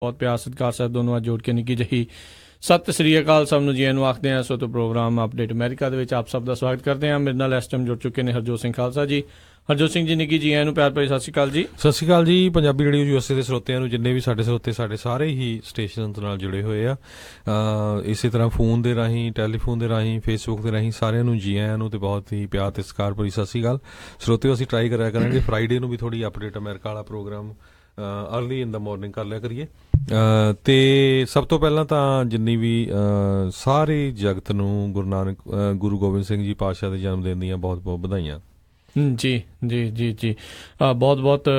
बहुत प्यार सत्कार साहब दोनों आज जोड़ के निकी जही सत श्री अकाल सब ਨੂੰ ਜੀ ਨੂੰ ਆਖਦੇ ਹਾਂ। ਸੋ ਤੋਂ ਪ੍ਰੋਗਰਾਮ ਅਪਡੇਟ ਅਮਰੀਕਾ ਦੇ ਵਿੱਚ ਆਪ ਸਭ ਦਾ ਸਵਾਗਤ ਕਰਦੇ ਹਾਂ। ਮੇਰੇ ਨਾਲ ਇਸ ਟਾਈਮ ਜੁੜ ਚੁੱਕੇ ਨੇ ਹਰਜੋਤ ਸਿੰਘ ਖਾਲਸਾ ਜੀ। ਹਰਜੋਤ ਸਿੰਘ ਜੀ ਨਿੱਕੀ ਜੀ ਨੂੰ ਪਿਆਰ ਭਰੀ ਸਤਿ ਸ਼੍ਰੀ ਅਕਾਲ ਜੀ। ਸਤਿ ਸ਼੍ਰੀ ਅਕਾਲ ਜੀ। ਪੰਜਾਬੀ ਰੇਡੀਓ ਯੂਐਸਏ ਦੇ ਸਰੋਤਿਆਂ ਨੂੰ, ਜਿੰਨੇ ਵੀ ਸਾਡੇ ਸਰੋਤੇ ਸਾਡੇ ਸਾਰੇ ਹੀ ਸਟੇਸ਼ਨ ਨਾਲ ਜੁੜੇ ਹੋਏ ਆ, ਇਸੇ ਤਰ੍ਹਾਂ ਫੋਨ ਦੇ ਰਾਹੀਂ, ਟੈਲੀਫੋਨ ਦੇ ਰਾਹੀਂ, ਫੇਸਬੁੱਕ ਦੇ ਰਾਹੀਂ ਸਾਰਿਆਂ ਨੂੰ ਜੀ ਆਇਆਂ ਨੂੰ ਤੇ ਬਹੁਤ ਹੀ ਪਿਆਰ ਤੇ ਸਤਿਕਾਰ ਭਰੀ ਸਤਿ ਸ਼੍ਰੀ ਅਕਾਲ। ਸਰੋਤਿਓ ਅਸੀਂ ਟਰਾਈ ਕਰਿਆ ਕਰਾਂਗੇ ਫਰਾਈਡੇ ਨੂੰ ਵੀ ਥੋੜ੍ਹੀ ਅਪਡੇਟ ਅਮਰੀਕਾ ਵਾਲਾ programme early in the morning ਕਰ ਲਿਆ ਕਰੀਏ। ਤੇ ਸਭ ਤੋਂ ਪਹਿਲਾਂ ਤਾਂ ਜਿੰਨੀ ਵੀ ਸਾਰੇ ਜਗਤ ਨੂੰ ਗੁਰੂ ਗੋਬਿੰਦ ਸਿੰਘ ਜੀ ਪਾਤਸ਼ਾਹ ਦੇ ਜਨਮ ਦਿਨ ਦੀਆਂ ਬਹੁਤ ਬਹੁਤ ਵਧਾਈਆਂ ਜੀ ਜੀ ਜੀ ਜੀ। ਬਹੁਤ ਬਹੁਤ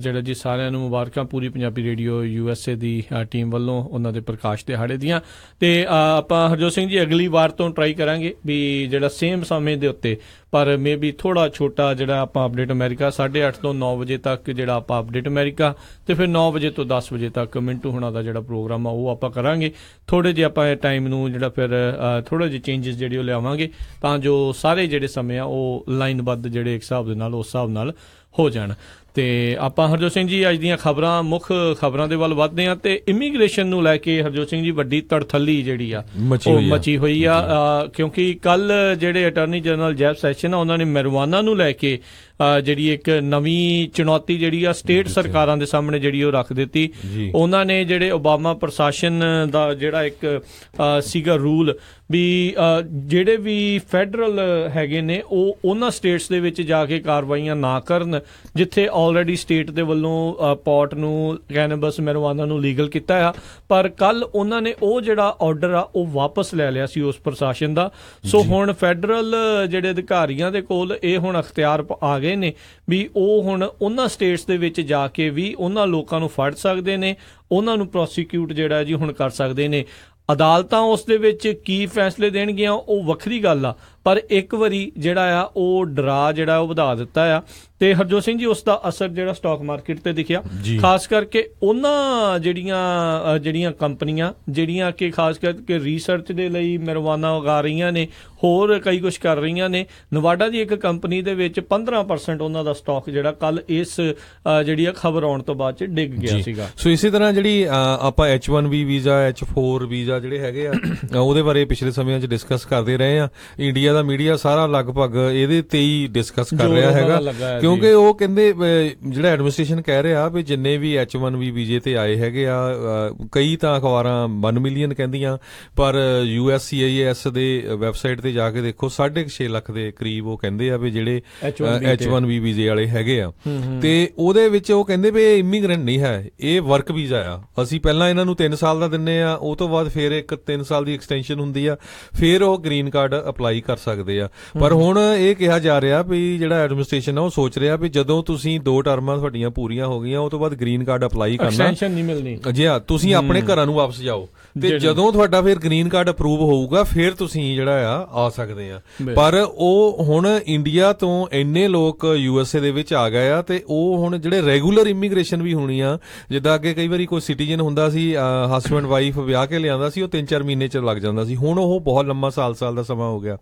ਜਿਹੜਾ ਜੀ ਸਾਰਿਆਂ ਨੂੰ ਮੁਬਾਰਕਾਂ ਪੂਰੀ ਪੰਜਾਬੀ ਰੇਡੀਓ USA ਦੀ ਟੀਮ ਵੱਲੋਂ ਉਹਨਾਂ ਦੇ ਪ੍ਰਕਾਸ਼ ਦਿਹਾੜੇ ਦੀਆਂ। ਤੇ ਆਪਾਂ ਹਰਜੋਤ ਸਿੰਘ ਜੀ ਅਗਲੀ ਵਾਰ ਤੋਂ ਟਰਾਈ ਕਰਾਂਗੇ ਵੀ ਜਿਹੜਾ ਸੇਮ ਸਮੇਂ ਦੇ ਉੱਤੇ, ਪਰ ਮੇ ਬੀ ਥੋੜ੍ਹਾ ਛੋਟਾ ਜਿਹੜਾ ਆਪਾਂ ਅਪਡੇਟ ਅਮਰੀਕਾ 8:30 ਤੋਂ 9 ਵਜੇ ਤੱਕ ਜਿਹੜਾ ਆਪਾਂ ਅਪਡੇਟ ਅਮਰੀਕਾ, ਤੇ ਫਿਰ 9 ਵਜੇ ਤੋਂ 10 ਵਜੇ ਤੱਕ ਮਿੰਟੂ ਹੁਣਾਂ ਦਾ ਜਿਹੜਾ ਪ੍ਰੋਗਰਾਮ ਆ ਉਹ ਆਪਾਂ ਕਰਾਂਗੇ। ਥੋੜ੍ਹੇ ਜਿਹੇ ਆਪਾਂ ਟਾਈਮ ਨੂੰ ਜਿਹੜਾ ਫਿਰ ਥੋੜ੍ਹੇ ਜਿਹੇ ਚੇਂਜਸ ਜਿਹੜੇ ਉਹ ਲਿਆਵਾਂਗੇ ਤਾਂ ਜੋ ਸਾਰੇ ਜਿਹੜੇ ਸਮੇਂ ਆ ਉਹ ਲਾਈਨਬੱਧ ਜਿਹੜੇ ਇੱਕ ਹਿਸਾਬ ਦੇ ਨਾਲ ਉਸ ਹਿਸਾਬ ਨਾਲ ਹੋ ਜਾਣ। ਤੇ ਆਪਾਂ ਹਰਜੋਤ ਸਿੰਘ ਜੀ ਅੱਜ ਦੀਆਂ ਖਬਰਾਂ, ਮੁੱਖ ਖਬਰਾਂ ਦੇ ਵੱਲ ਵੱਧਦੇ ਹਾਂ। ਤੇ ਇਮੀਗ੍ਰੇਸ਼ਨ ਨੂੰ ਲੈ ਕੇ ਹਰਜੋਤ ਸਿੰਘ ਜੀ ਵੱਡੀ ਤੜਥੱਲੀ ਜਿਹੜੀ ਆ ਉਹ ਮਚੀ ਹੋਈ ਆ, ਕਿਉਂਕਿ ਕੱਲ ਜਿਹੜੇ ਅਟਾਰਨੀ ਜਨਰਲ ਜੈਫ ਸੈਸ਼ਨ ਆ ਉਹਨਾਂ ਨੇ ਮੈਰੀਜੁਆਨਾ ਨੂੰ ਲੈ ਕੇ ਜਿਹੜੀ ਇੱਕ ਨਵੀਂ ਚੁਣੌਤੀ ਜਿਹੜੀ ਆ ਸਟੇਟ ਸਰਕਾਰਾਂ ਦੇ ਸਾਹਮਣੇ ਜਿਹੜੀ ਉਹ ਰੱਖ ਦਿੱਤੀ। ਉਹਨਾਂ ਨੇ ਜਿਹੜੇ ਓਬਾਮਾ ਪ੍ਰਸ਼ਾਸਨ ਦਾ ਜਿਹੜਾ ਇੱਕ ਸੀਗਾ ਰੂਲ ਵੀ ਜਿਹੜੇ ਵੀ ਫੈਡਰਲ ਹੈਗੇ ਨੇ ਉਹ ਉਹਨਾਂ ਸਟੇਟਸ ਦੇ ਵਿੱਚ ਜਾ ਕੇ ਕਾਰਵਾਈਆਂ ਨਾ ਕਰਨ ਜਿੱਥੇ ਆਲਰੇਡੀ ਸਟੇਟ ਦੇ ਵੱਲੋਂ ਪੋਟ ਨੂੰ, ਕੈਨੇਬਸ, ਮੈਰੀਜੁਆਨਾ ਨੂੰ ਲੀਗਲ ਕੀਤਾ ਆ। ਪਰ ਕੱਲ ਉਹਨਾਂ ਨੇ ਉਹ ਜਿਹੜਾ ਆਰਡਰ ਆ ਉਹ ਵਾਪਸ ਲੈ ਲਿਆ ਸੀ ਉਸ ਪ੍ਰਸ਼ਾਸਨ ਦਾ। ਸੋ ਹੁਣ ਫੈਡਰਲ ਜਿਹੜੇ ਅਧਿਕਾਰੀਆਂ ਦੇ ਕੋਲ ਇਹ ਹੁਣ ਅਖਤਿਆਰ ਆ ਗਏ ਨੇ ਵੀ ਉਹ ਹੁਣ ਉਹਨਾਂ ਸਟੇਟਸ ਦੇ ਵਿੱਚ ਜਾ ਕੇ ਵੀ ਉਹਨਾਂ ਲੋਕਾਂ ਨੂੰ ਫੜ ਸਕਦੇ ਨੇ, ਉਹਨਾਂ ਨੂੰ ਪ੍ਰੋਸੀਕਿਊਟ ਜਿਹੜਾ ਜੀ ਹੁਣ ਕਰ ਸਕਦੇ ਨੇ। ਅਦਾਲਤਾਂ ਉਸ ਦੇ ਵਿੱਚ ਕੀ ਫੈਸਲੇ ਦੇਣਗੀਆਂ ਉਹ ਵੱਖਰੀ ਗੱਲ ਆ, ਪਰ ਇੱਕ ਵਾਰੀ ਜਿਹੜਾ ਆ ਉਹ ਡਰਾ ਜਿਹੜਾ ਉਹ ਵਧਾ ਦਿੱਤਾ ਆ। ਤੇ ਹਰਜੋਤ ਸਿੰਘ ਜੀ ਉਸ ਦਾ ਅਸਰ ਜਿਹੜਾ ਸਟਾਕ ਮਾਰਕੀਟ ਤੇ ਦਿਖਿਆ, ਖਾਸ ਕਰਕੇ ਉਹਨਾਂ ਜਿਹੜੀਆਂ ਕੰਪਨੀਆਂ ਜਿਹੜੀਆਂ ਕਿ ਖਾਸ ਕਰਕੇ ਰਿਸਰਚ ਦੇ ਲਈ ਮੈਰੀਜੁਆਨਾ ਉਗਾ ਰਹੀਆਂ ਨੇ, ਹੋਰ ਕਈ ਕੁਛ ਕਰ ਰਹੀਆਂ ਨੇ। ਨਵਾਡਾ ਦੀ ਇੱਕ ਕੰਪਨੀ ਦੇ ਵਿੱਚ 15% ਉਹਨਾਂ ਦਾ ਸਟਾਕ ਜਿਹੜਾ ਕੱਲ ਇਸ ਜਿਹੜੀ ਆ ਖਬਰ ਆਉਣ ਤੋਂ ਬਾਅਦ ਚ ਡਿੱਗ ਗਿਆ ਸੀਗਾ। ਸੋ ਇਸੇ ਤਰ੍ਹਾਂ ਜਿਹੜੀ ਆਪਾਂ H1B ਵੀਜ਼ਾ, H4 ਵੀਜ਼ਾ ਜਿਹੜੇ ਹੈਗੇ ਆ ਉਹਦੇ ਬਾਰੇ ਪਿਛਲੇ ਸਮਿਆਂ 'ਚ ਡਿਸਕਸ ਕਰਦੇ ਰਹੇ ਆ। ਇੰਡੀਆ ਦਾ ਮੀਡੀਆ ਸਾਰਾ ਲਗਭਗ ਇਹਦੇ ਤੇ ਹੀ ਡਿਸਕਸ ਕਰ ਰਿਹਾ ਹੈਗਾ, ਕਿਉਂਕਿ ਉਹ ਕਹਿੰਦੇ ਜਿਹੜਾ ਐਡਮਿਨਿਸਟ੍ਰੇਸ਼ਨ ਕਹਿ ਰਿਹਾ ਵੀ ਜਿੰਨੇ ਵੀ H1B ਵੀਜ਼ੇ ਤੇ ਆਏ ਹੈਗੇ ਆ, ਕਈ ਤਾਂ ਅਖਬਾਰਾਂ 1 ਮਿਲੀਅਨ ਕਹਿੰਦੀਆਂ, ਪਰ USCIS ਦੇ ਵੈਬਸਾਈਟ ਤੇ ਜਾ ਕੇ ਦੇਖੋ 6.5 ਲੱਖ ਦੇ ਕਰੀਬ ਉਹ ਕਹਿੰਦੇ ਆ ਵੀ ਜਿਹੜੇ H1B ਵੀਜ਼ੇ ਵਾਲੇ ਹੈਗੇ ਆ। ਤੇ ਉਹਦੇ ਵਿੱਚ ਉਹ ਕਹਿੰਦੇ ਵੀ ਇਹ ਇਮੀਗ੍ਰੈਂਟ ਨਹੀਂ ਹੈ, ਇਹ ਵਰਕ ਵੀਜ਼ਾ ਆ। ਅਸੀਂ ਪਹਿਲਾਂ ਇਹਨਾਂ ਨੂੰ 3 ਸਾਲ ਦਾ ਦਿੰਨੇ ਆ, ਉਹ ਤੋਂ ਬਾਅਦ ਫਿਰ ਇੱਕ 3 ਸਾਲ ਦੀ ਐਕਸਟੈਂਸ਼ਨ ਹੁੰਦੀ ਆ, ਫਿਰ ਉਹ ਗ੍ਰੀਨ ਕਾਰਡ ਅਪਲਾਈ ਕਰ ਸਕਦੇ ਆ। ਪਰ ਹੁਣ ਇਹ ਕਿਹਾ ਜਾ ਰਿਹਾ ਵੀ ਜਿਹੜਾ ਐਡਮਿਨਿਸਟ੍ਰੇਸ਼ਨ ਆ ਉਹ ਸੋਚ ਰਿਹਾ ਵੀ ਜਦੋਂ ਤੁਸੀਂ 2 ਟਰਮਾਂ ਤੁਹਾਡੀਆਂ ਪੂਰੀਆਂ ਹੋ ਗਈਆਂ ਉਹ ਤੋਂ ਬਾਅਦ ਗ੍ਰੀਨ ਕਾਰਡ ਅਪਲਾਈ ਕਰਨਾ, ਐਕਸਟੈਂਸ਼ਨ ਨਹੀਂ ਮਿਲਣੀ ਜੀ, ਤੁਸੀਂ ਆਪਣੇ ਘਰਾਂ ਨੂੰ ਵਾਪਸ ਜਾਓ ਤੇ ਜਦੋਂ ਤੁਹਾਡਾ ਫਿਰ ਗ੍ਰੀਨ ਕਾਰਡ ਅਪਰੂਵ ਹੋਊਗਾ ਫਿਰ ਤੁਸੀਂ ਜਿਹੜਾ ਆ ਸਕਦੇ ਆ। ਪਰ ਉਹ ਹੁਣ ਇੰਡੀਆ ਤੋਂ ਇੰਨੇ ਲੋਕ USA ਦੇ ਵਿੱਚ ਆ ਗਏ ਆ ਤੇ ਉਹ ਹੁਣ ਜਿਹੜੇ ਰੈਗੂਲਰ ਇਮੀਗ੍ਰੇਸ਼ਨ ਵੀ ਹੋਣੀ ਆ, ਜਿੱਦਾਂ ਅੱਗੇ ਕਈ ਵਾਰੀ ਕੋਈ ਸਿਟੀਜ਼ਨ ਹੁੰਦਾ ਸੀ, ਹਸਬੈਂਡ ਵਾਈਫ ਵਿਆਹ ਕੇ ਲਿਆਂਦਾ ਸੀ, ਉਹ 3-4 ਮਹੀਨੇ ਚ ਲੱਗ ਜਾਂਦਾ ਸੀ, ਹੁਣ ਉਹ ਬਹੁਤ ਲੰਮਾ ਸਾਲ ਦਾ ਸਮਾਂ ਹੋ ਗਿਆ।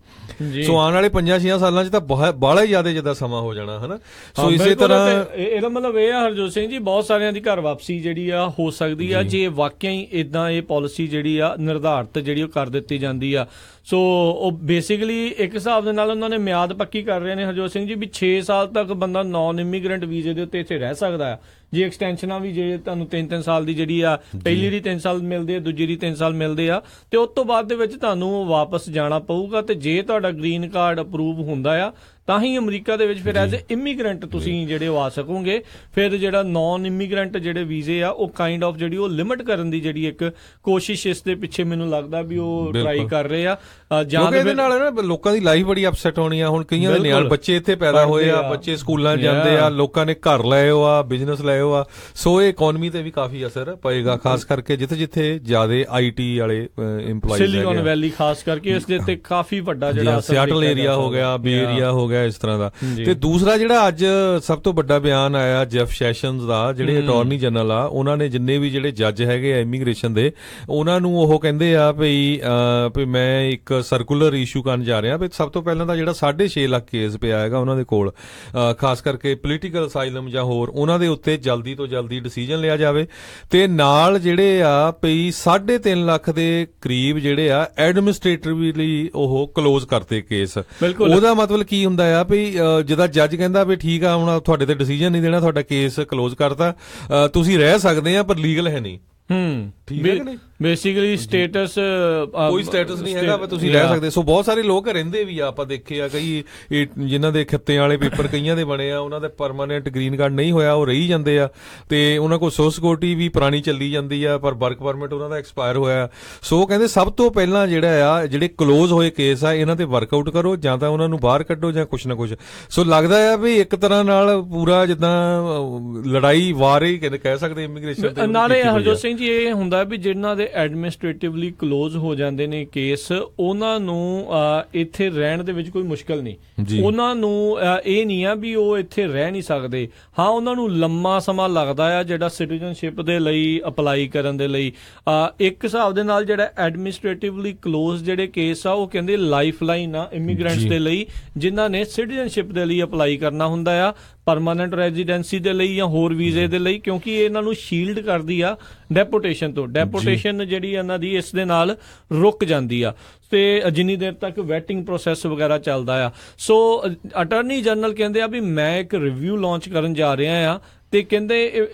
ਸੋ ਆਉਣ ਵਾਲੇ 5-6 ਸਾਲਾਂ ਚ ਤਾਂ ਬਾਹਲਾ ਹੀ ਜ਼ਿਆਦਾ ਜਿੱਦਾਂ ਸਮਾਂ ਹੋ ਜਾਣਾ, ਹਨਾ। ਸੋ ਇਸੇ ਤਰ੍ਹਾਂ ਇਹਦਾ ਮਤਲਬ ਇਹ ਆ ਹਰਜੋਤ ਸਿੰਘ ਜੀ, ਬਹੁਤ ਸਾਰਿਆਂ ਦੀ ਘਰ ਵਾਪਸੀ ਜਿਹੜੀ ਆ ਹੋ ਸਕਦੀ ਆ ਜੇ ਵਾਕਿਆ ਹੀ ਏਦਾਂ ਇਹ ਪਾਲਿਸੀ ਜਿਹੜੀ ਆ ਨਿਰਧਾਰਿਤ ਜਿਹੜੀ ਉਹ ਕਰ ਦਿੱਤੀ ਜਾਂਦੀ ਆ। ਸੋ ਉਹ ਬੇਸਿਕਲੀ ਇੱਕ ਹਿਸਾਬ ਦੇ ਨਾਲ ਉਹਨਾਂ ਨੇ ਮਿਆਦ ਪੱਕੀ ਕਰ ਰਹੇ ਨੇ ਹਰਜੋਤ ਸਿੰਘ ਜੀ ਵੀ 6 ਸਾਲ ਤੱਕ ਬੰਦਾ ਨਾਨ ਇਮੀਗ੍ਰੈਂਟ ਵੀਜ਼ੇ ਦੇ ਉੱਤੇ ਇੱਥੇ ਰਹਿ ਸਕਦਾ ਆ। ਜੇ ਐਕਸਟੈਂਸ਼ਨਾਂ ਵੀ ਜੇ ਤੁਹਾਨੂੰ 3-3 ਸਾਲ ਦੀ ਜਿਹੜੀ ਆ, ਪਹਿਲੀ ਦੀ 3 ਸਾਲ ਮਿਲਦੇ ਆ, ਦੂਜੀ ਦੀ 3 ਸਾਲ ਮਿਲਦੇ ਆ, ਤੇ ਉਸ ਤੋਂ ਬਾਅਦ ਦੇ ਵਿੱਚ ਤੁਹਾਨੂੰ ਵਾਪਸ ਜਾਣਾ ਪਊਗਾ। ਤੇ ਜੇ ਤੁਹਾਡਾ ਗ੍ਰੀਨ ਕਾਰਡ ਅਪਰੂਵ ਹੁੰਦਾ ਆ ਤਾਂ ਹੀ ਅਮਰੀਕਾ ਦੇ ਵਿੱਚ ਫਿਰ ਐਜ਼ ਏ ਇਮੀਗ੍ਰੈਂਟ ਤੁਸੀਂ ਜਿਹੜੇ ਉਹ ਆ ਸਕੋਗੇ। ਫਿਰ ਜਿਹੜਾ ਨਾਨ ਇਮੀਗ੍ਰੈਂਟ ਜਿਹੜੇ ਵੀਜ਼ੇ ਆ ਉਹ ਕਾਈਂਡ ਆਫ ਜਿਹੜੀ ਉਹ ਲਿਮਿਟ ਕਰਨ ਦੀ ਜਿਹੜੀ ਇੱਕ ਕੋਸ਼ਿਸ਼ ਇਸ ਦੇ ਪਿੱਛੇ ਮੈਨੂੰ ਲੱਗਦਾ ਵੀ ਉਹ ਟਰਾਈ ਕਰ ਰਹੇ ਆ। ਜਾਂ ਇਹਦੇ ਨਾਲ ਨਾ ਲੋਕਾਂ ਦੀ ਲਾਈਫ ਬੜੀ ਅਪਸੈਟ ਹੋਣੀ ਆ। ਹੁਣ ਕਈਆਂ ਦੇ ਨਿਆਣੇ ਬੱਚੇ ਇੱਥੇ ਪੈਦਾ ਹੋਏ ਆ, ਬੱਚੇ ਸਕੂਲਾਂ ਜਾਂਦੇ ਆ, ਲੋਕਾਂ ਨੇ ਘਰ ਲਏ ਹੋ ਆ, ਬਿਜ਼ਨਸ ਲਏ ਹੋ ਆ, ਸੋ ਇਹ ਇਕੋਨਮੀ ਤੇ ਵੀ ਕਾਫੀ ਅਸਰ ਪਏਗਾ, ਖਾਸ ਕਰਕੇ ਜਿੱਥੇ ਜ਼ਿਆਦਾ IT ਵਾਲੇ ਇੰਪਲਾਈਜ਼, ਸਿਲੀਕਨ ਵੈਲੀ ਖਾਸ ਕਰਕੇ ਇਸ ਦੇ ਉੱਤੇ ਕਾਫੀ ਵੱਡਾ ਜਿਹੜਾ ਸਿਆਟਲ ਏਰੀਆ ਹੋ ਗਿਆ, ਬੇ ਏਰੀਆ ਹੋ ਗਿਆ ਇਸ ਤਰ੍ਹਾਂ ਦਾ। ਤੇ ਦੂਸਰਾ ਜਿਹੜਾ ਅੱਜ ਸਭ ਤੋਂ ਵੱਡਾ ਬਿਆਨ ਆਇਆ ਜੈਫ ਸੈਸ਼ਨਜ਼ ਦਾ, ਜਿਹੜੇ ਅਟਾਰਨੀ ਜਨਰਲ ਆ, ਉਹਨਾਂ ਨੇ ਜਿੰਨੇ ਵੀ ਜਿਹੜੇ ਜੱਜ ਹੈਗੇ ਆ ਇਮੀਗ੍ਰੇਸ਼ਨ ਦੇ, ਉਹਨਾਂ ਨੂੰ ਉਹ ਕਹਿੰਦੇ ਆ ਵੀ ਮੈਂ ਇੱਕ ਸਰਕੂਲਰ ਇਸ਼ੂ ਕਰਨ ਜਾ ਰਿਹਾ ਵੀ ਸਭ ਤੋਂ ਪਹਿਲਾਂ ਤਾਂ ਜਿਹੜਾ 6.5 ਲੱਖ ਕੇਸ ਪਿਆ ਹੈਗਾ ਉਹਨਾਂ ਦੇ ਕੋਲ, ਖਾਸ ਕਰਕੇ ਪੋਲੀਟੀਕਲ ਅਸਾਈਲਮ ਜਾਂ ਹੋਰ, ਉਹਨਾਂ ਦੇ ਉੱਤੇ ਜਲਦੀ ਤੋਂ ਜਲਦੀ ਡਿਸੀਜਨ ਲਿਆ ਜਾਵੇ। ਤੇ ਨਾਲ ਜਿਹੜੇ ਆ ਵੀ 3.5 ਲੱਖ ਦੇ ਕਰੀਬ ਜਿਹੜੇ ਆ ਐਡਮਿਨਿਸਟ੍ਰੇਟਿਵਲੀ ਉਹ ਕਲੋਜ਼ ਕਰਤੇ ਕੇਸ। ਉਹਦਾ ਮਤਲਬ ਕੀ ਹੁੰਦਾ ਆ ਵੀ ਜਿੱਦਾਂ ਜੱਜ ਕਹਿੰਦਾ ਵੀ ਠੀਕ ਆ ਹੁਣ ਤੁਹਾਡੇ ਤੇ ਡਿਸੀਜਨ ਨਹੀਂ ਦੇਣਾ, ਤੁਹਾਡਾ ਕੇਸ ਕਲੋਜ਼ ਕਰਤਾ, ਤੁਸੀਂ ਰਹਿ ਸਕਦੇ ਆ ਪਰ ਲੀਗਲ ਹੈ ਨਹੀਂ। ਠੀਕ ਹੈ ਕਿ ਨਹੀਂ? ਬੇਸਿਕਲੀ ਸਟੇਟਸ ਕੋਈ ਸਟੇਟਸ ਨਹੀਂ ਹੈਗਾ, ਤੁਸੀਂ ਰਹਿ ਸਕਦੇ। ਸੋ ਬਹੁਤ ਸਾਰੇ ਲੋਕ ਰਹਿੰਦੇ ਵੀ ਆ, ਆਪਾਂ ਦੇਖੇ ਆ ਕਈ ਜਿਨ੍ਹਾਂ ਦੇ ਖਿੱਤੇ ਵਾਲੇ ਪੇਪਰ ਕਈਆਂ ਦੇ ਬਣੇ ਆ, ਉਹਨਾਂ ਦੇ ਪਰਮਾਨੈਂਟ ਗ੍ਰੀਨ ਕਾਰਡ ਨਹੀਂ ਹੋਇਆ, ਉਹ ਰਹੀ ਜਾਂਦੇ ਆ, ਤੇ ਉਹਨਾਂ ਕੋਲ ਸੋਸ਼ਲ ਸਿਕਿਉਰਿਟੀ ਵੀ ਪੁਰਾਣੀ ਚੱਲੀ ਜਾਂਦੀ ਆ, ਪਰ ਵਰਕ ਪਰਮਿਟ ਉਹਨਾਂ ਦਾ ਐਕਸਪਾਇਰ ਹੋਇਆ। ਸੋ ਕਹਿੰਦੇ ਸਭ ਤੋਂ ਪਹਿਲਾਂ ਜਿਹੜਾ ਆ ਜਿਹੜੇ ਕਲੋਜ਼ ਹੋਏ ਕੇਸ ਆ ਇਹਨਾਂ ਤੇ ਵਰਕਆਊਟ ਕਰੋ, ਜਾਂ ਤਾਂ ਉਹਨਾਂ ਨੂੰ ਬਾਹਰ ਕੱਢੋ ਜਾਂ ਕੁਛ ਨਾ ਕੁਛ। ਸੋ ਲੱਗਦਾ ਆ ਵੀ ਇੱਕ ਤਰ੍ਹਾਂ ਨਾਲ ਪੂਰਾ ਜਿੱਦਾਂ ਲੜਾਈ ਵਾਰ ਹੀ ਕਹਿ ਸਕਦੇ ਇਮੀਗ੍ਰੇਸ਼ਨ ਤੇ। ਨਾਲੇ ਹਰਜੋਤ ਸਿੰਘ ਜੀ ਇਹ ਹੁੰਦਾ ਵੀ ਜਿਹਨਾਂ ਦੇ ਐਡਮਿਨਿਸਟ੍ਰੇਟਿਵਲੀ ਕਲੋਜ਼ ਹੋ ਜਾਂਦੇ ਨੇ ਕੇਸ, ਉਹਨਾਂ ਨੂੰ ਇੱਥੇ ਰਹਿਣ ਦੇ ਵਿੱਚ ਕੋਈ ਮੁਸ਼ਕਲ ਨਹੀਂ। ਉਹਨਾਂ ਨੂੰ ਇਹ ਨਹੀਂ ਆ ਵੀ ਉਹ ਇੱਥੇ ਰਹਿ ਨਹੀਂ ਸਕਦੇ। ਹਾਂ, ਉਹਨਾਂ ਨੂੰ ਲੰਮਾ ਸਮਾਂ ਲੱਗਦਾ ਆ ਜਿਹੜਾ ਸਿਟੀਜ਼ਨਸ਼ਿਪ ਦੇ ਲਈ ਅਪਲਾਈ ਕਰਨ ਦੇ ਲਈ। ਇੱਕ ਹਿਸਾਬ ਦੇ ਨਾਲ ਜਿਹੜਾ ਐਡਮਿਨਿਸਟ੍ਰੇਟਿਵਲੀ ਕਲੋਜ਼ ਜਿਹੜੇ ਕੇਸ ਆ, ਉਹ ਕਹਿੰਦੇ ਲਾਈਫ ਲਾਈਨ ਆ ਇਮੀਗ੍ਰੈਂਟਸ ਦੇ ਲਈ, ਜਿਨ੍ਹਾਂ ਨੇ ਸਿਟੀਜ਼ਨਸ਼ਿਪ ਦੇ ਲਈ ਅਪਲਾਈ ਕਰਨਾ ਹੁੰਦਾ ਆ, ਪਰਮਾਨੈਂਟ ਰੈਜ਼ੀਡੈਂਸੀ ਦੇ ਲਈ ਜਾਂ ਹੋਰ ਵੀਜ਼ੇ ਦੇ ਲਈ, ਕਿਉਂਕਿ ਇਹ ਇਹਨਾਂ ਨੂੰ ਸ਼ੀਲਡ ਕਰਦੀ ਆ ਡੈਪੋਟੇਸ਼ਨ ਤੋਂ। ਡੈਪੋਟੇਸ਼ਨ ਜਿਹੜੀ ਇਹਨਾਂ ਦੀ ਇਸ ਦੇ ਨਾਲ ਰੁਕ ਜਾਂਦੀ ਆ, ਤੇ ਜਿੰਨੀ ਦੇਰ ਤੱਕ ਵੈਟਿੰਗ ਪ੍ਰੋਸੈਸ ਵਗੈਰਾ ਚੱਲਦਾ ਆ। ਸੋ ਅਟਾਰਨੀ ਜਨਰਲ ਕਹਿੰਦੇ ਆ ਵੀ ਮੈਂ ਇੱਕ ਰਿਵਿਊ ਲਾਂਚ ਕਰਨ ਜਾ ਰਿਹਾ ਆ, ਤੇ ਕਹਿੰਦੇ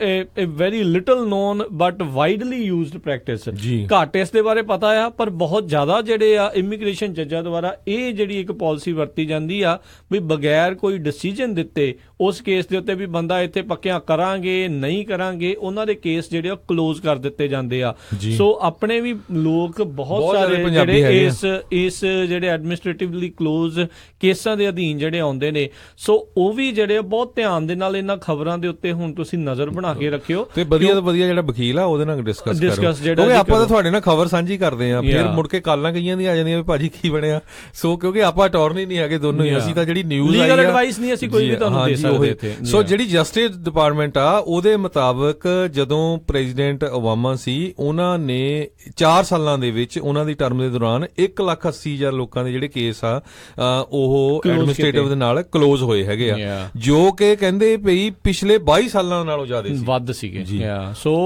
very little non but widely used practice. ਘੱਟ ਇਸ ਦੇ ਬਾਰੇ ਪਤਾ ਆ, ਪਰ ਬਹੁਤ ਜ਼ਿਆਦਾ ਜਿਹੜੇ ਆ ਇਮੀਗ੍ਰੇਸ਼ਨ ਜੱਜਾਂ ਦੁਆਰਾ ਇਹ ਜਿਹੜੀ ਇੱਕ ਪਾਲਿਸੀ ਵਰਤੀ ਜਾਂਦੀ ਆ ਵੀ ਬਗੈਰ ਕੋਈ ਡਿਸੀਜਨ ਦਿੱਤੇ ਉਸ ਕੇਸ ਦੇ ਉੱਤੇ ਵੀ ਬੰਦਾ ਇੱਥੇ ਪੱਕਿਆਂ ਕਰਾਂਗੇ ਨਹੀਂ ਕਰਾਂਗੇ, ਉਹਨਾਂ ਦੇ ਕੇਸ ਜਿਹੜੇ ਆ ਕਲੋਜ਼ ਕਰ ਦਿੱਤੇ ਜਾਂਦੇ ਆ। ਸੋ ਆਪਣੇ ਵੀ ਲੋਕ ਬਹੁਤ ਸਾਰੇ ਜਿਹੜੇ ਇਸ ਜਿਹੜੇ ਐਡਮਿਨਿਸਟ੍ਰੇਟਿਵਲੀ ਕਲੋਜ਼ ਕੇਸਾਂ ਦੇ ਅਧੀਨ ਜਿਹੜੇ ਆਉਂਦੇ ਨੇ, ਸੋ ਉਹ ਵੀ ਜਿਹੜੇ ਬਹੁਤ ਧਿਆਨ ਦੇ ਨਾਲ ਇਹਨਾਂ ਖਬਰਾਂ ਦੇ ਉੱਤੇ ਹੁਣ ਤੁਸੀਂ ਨਜ਼ਰ ਬਣਾ ਕੇ ਰੱਖਿਓ। ਤੇ ਵਧੀਆ ਤੋਂ ਵਧੀਆ ਜਿਹੜਾ ਵਕੀਲ ਆ ਉਹਦੇ ਨਾਲ ਡਿਸਕਸ ਕਰੋ, ਕਿਉਂਕਿ ਆਪਾਂ ਤਾਂ ਤੁਹਾਡੇ ਨਾਲ ਖਬਰ ਸਾਂਝੀ ਕਰਦੇ ਆ, ਫਿਰ ਮੁੜ ਕੇ ਕਾਲਾਂ ਕਈਆਂ ਦੀ ਆ ਜਾਂਦੀਆਂ ਵੀ ਭਾਜੀ ਕੀ ਬਣਿਆ। ਸੋ ਕਿਉਂਕਿ ਆਪਾਂ ਅਟਾਰਨੀ ਨਹੀਂ ਹੈਗੇ ਦੋਨੋਂ ਹੀ, ਅਸੀਂ ਤਾਂ ਜਿਹੜੀ ਨਿਊਜ਼ ਆਈ ਆ, ਲੀਗਲ ਐਡਵਾਈਸ ਨਹੀਂ ਅਸੀਂ ਕੋਈ ਵੀ ਤੁਹਾਨੂੰ ਦੇ ਸਕਦੇ ਇੱਥੇ। ਸੋ ਜਿਹੜੀ ਜਸਟਿਸ ਡਿਪਾਰਟਮੈਂਟ ਆ ਉਹਦੇ ਮੁਤਾਬਕ ਜਦੋਂ ਪ੍ਰੈਜ਼ੀਡੈਂਟ ਓਬਾਮਾ ਸੀ, ਉਹਨਾਂ ਨੇ 4 ਸਾਲਾਂ ਦੇ ਵਿੱਚ ਉਹਨਾਂ ਦੀ ਟਰਮ ਦੇ ਦੌਰਾਨ 1,80,000 ਲੋਕਾਂ ਦੇ ਜਿਹੜੇ ਕੇਸ ਆ ਉਹ ਐਡਮਿਨਿਸਟ੍ਰੇਟਿਵ ਦੇ ਨਾਲ ਕਲੋਜ਼ ਹੋਏ ਹੈਗੇ ਆ, ਜੋ ਕਿ ਕਹਿੰਦੇ ਪਈ ਪਿਛਲੇ 22 ਸਾਲਾਂ ਨਾਲੋਂ ਜ਼ਿਆਦਾ ਸੀ, ਵੱਧ ਸੀਗੇ। ਸੋ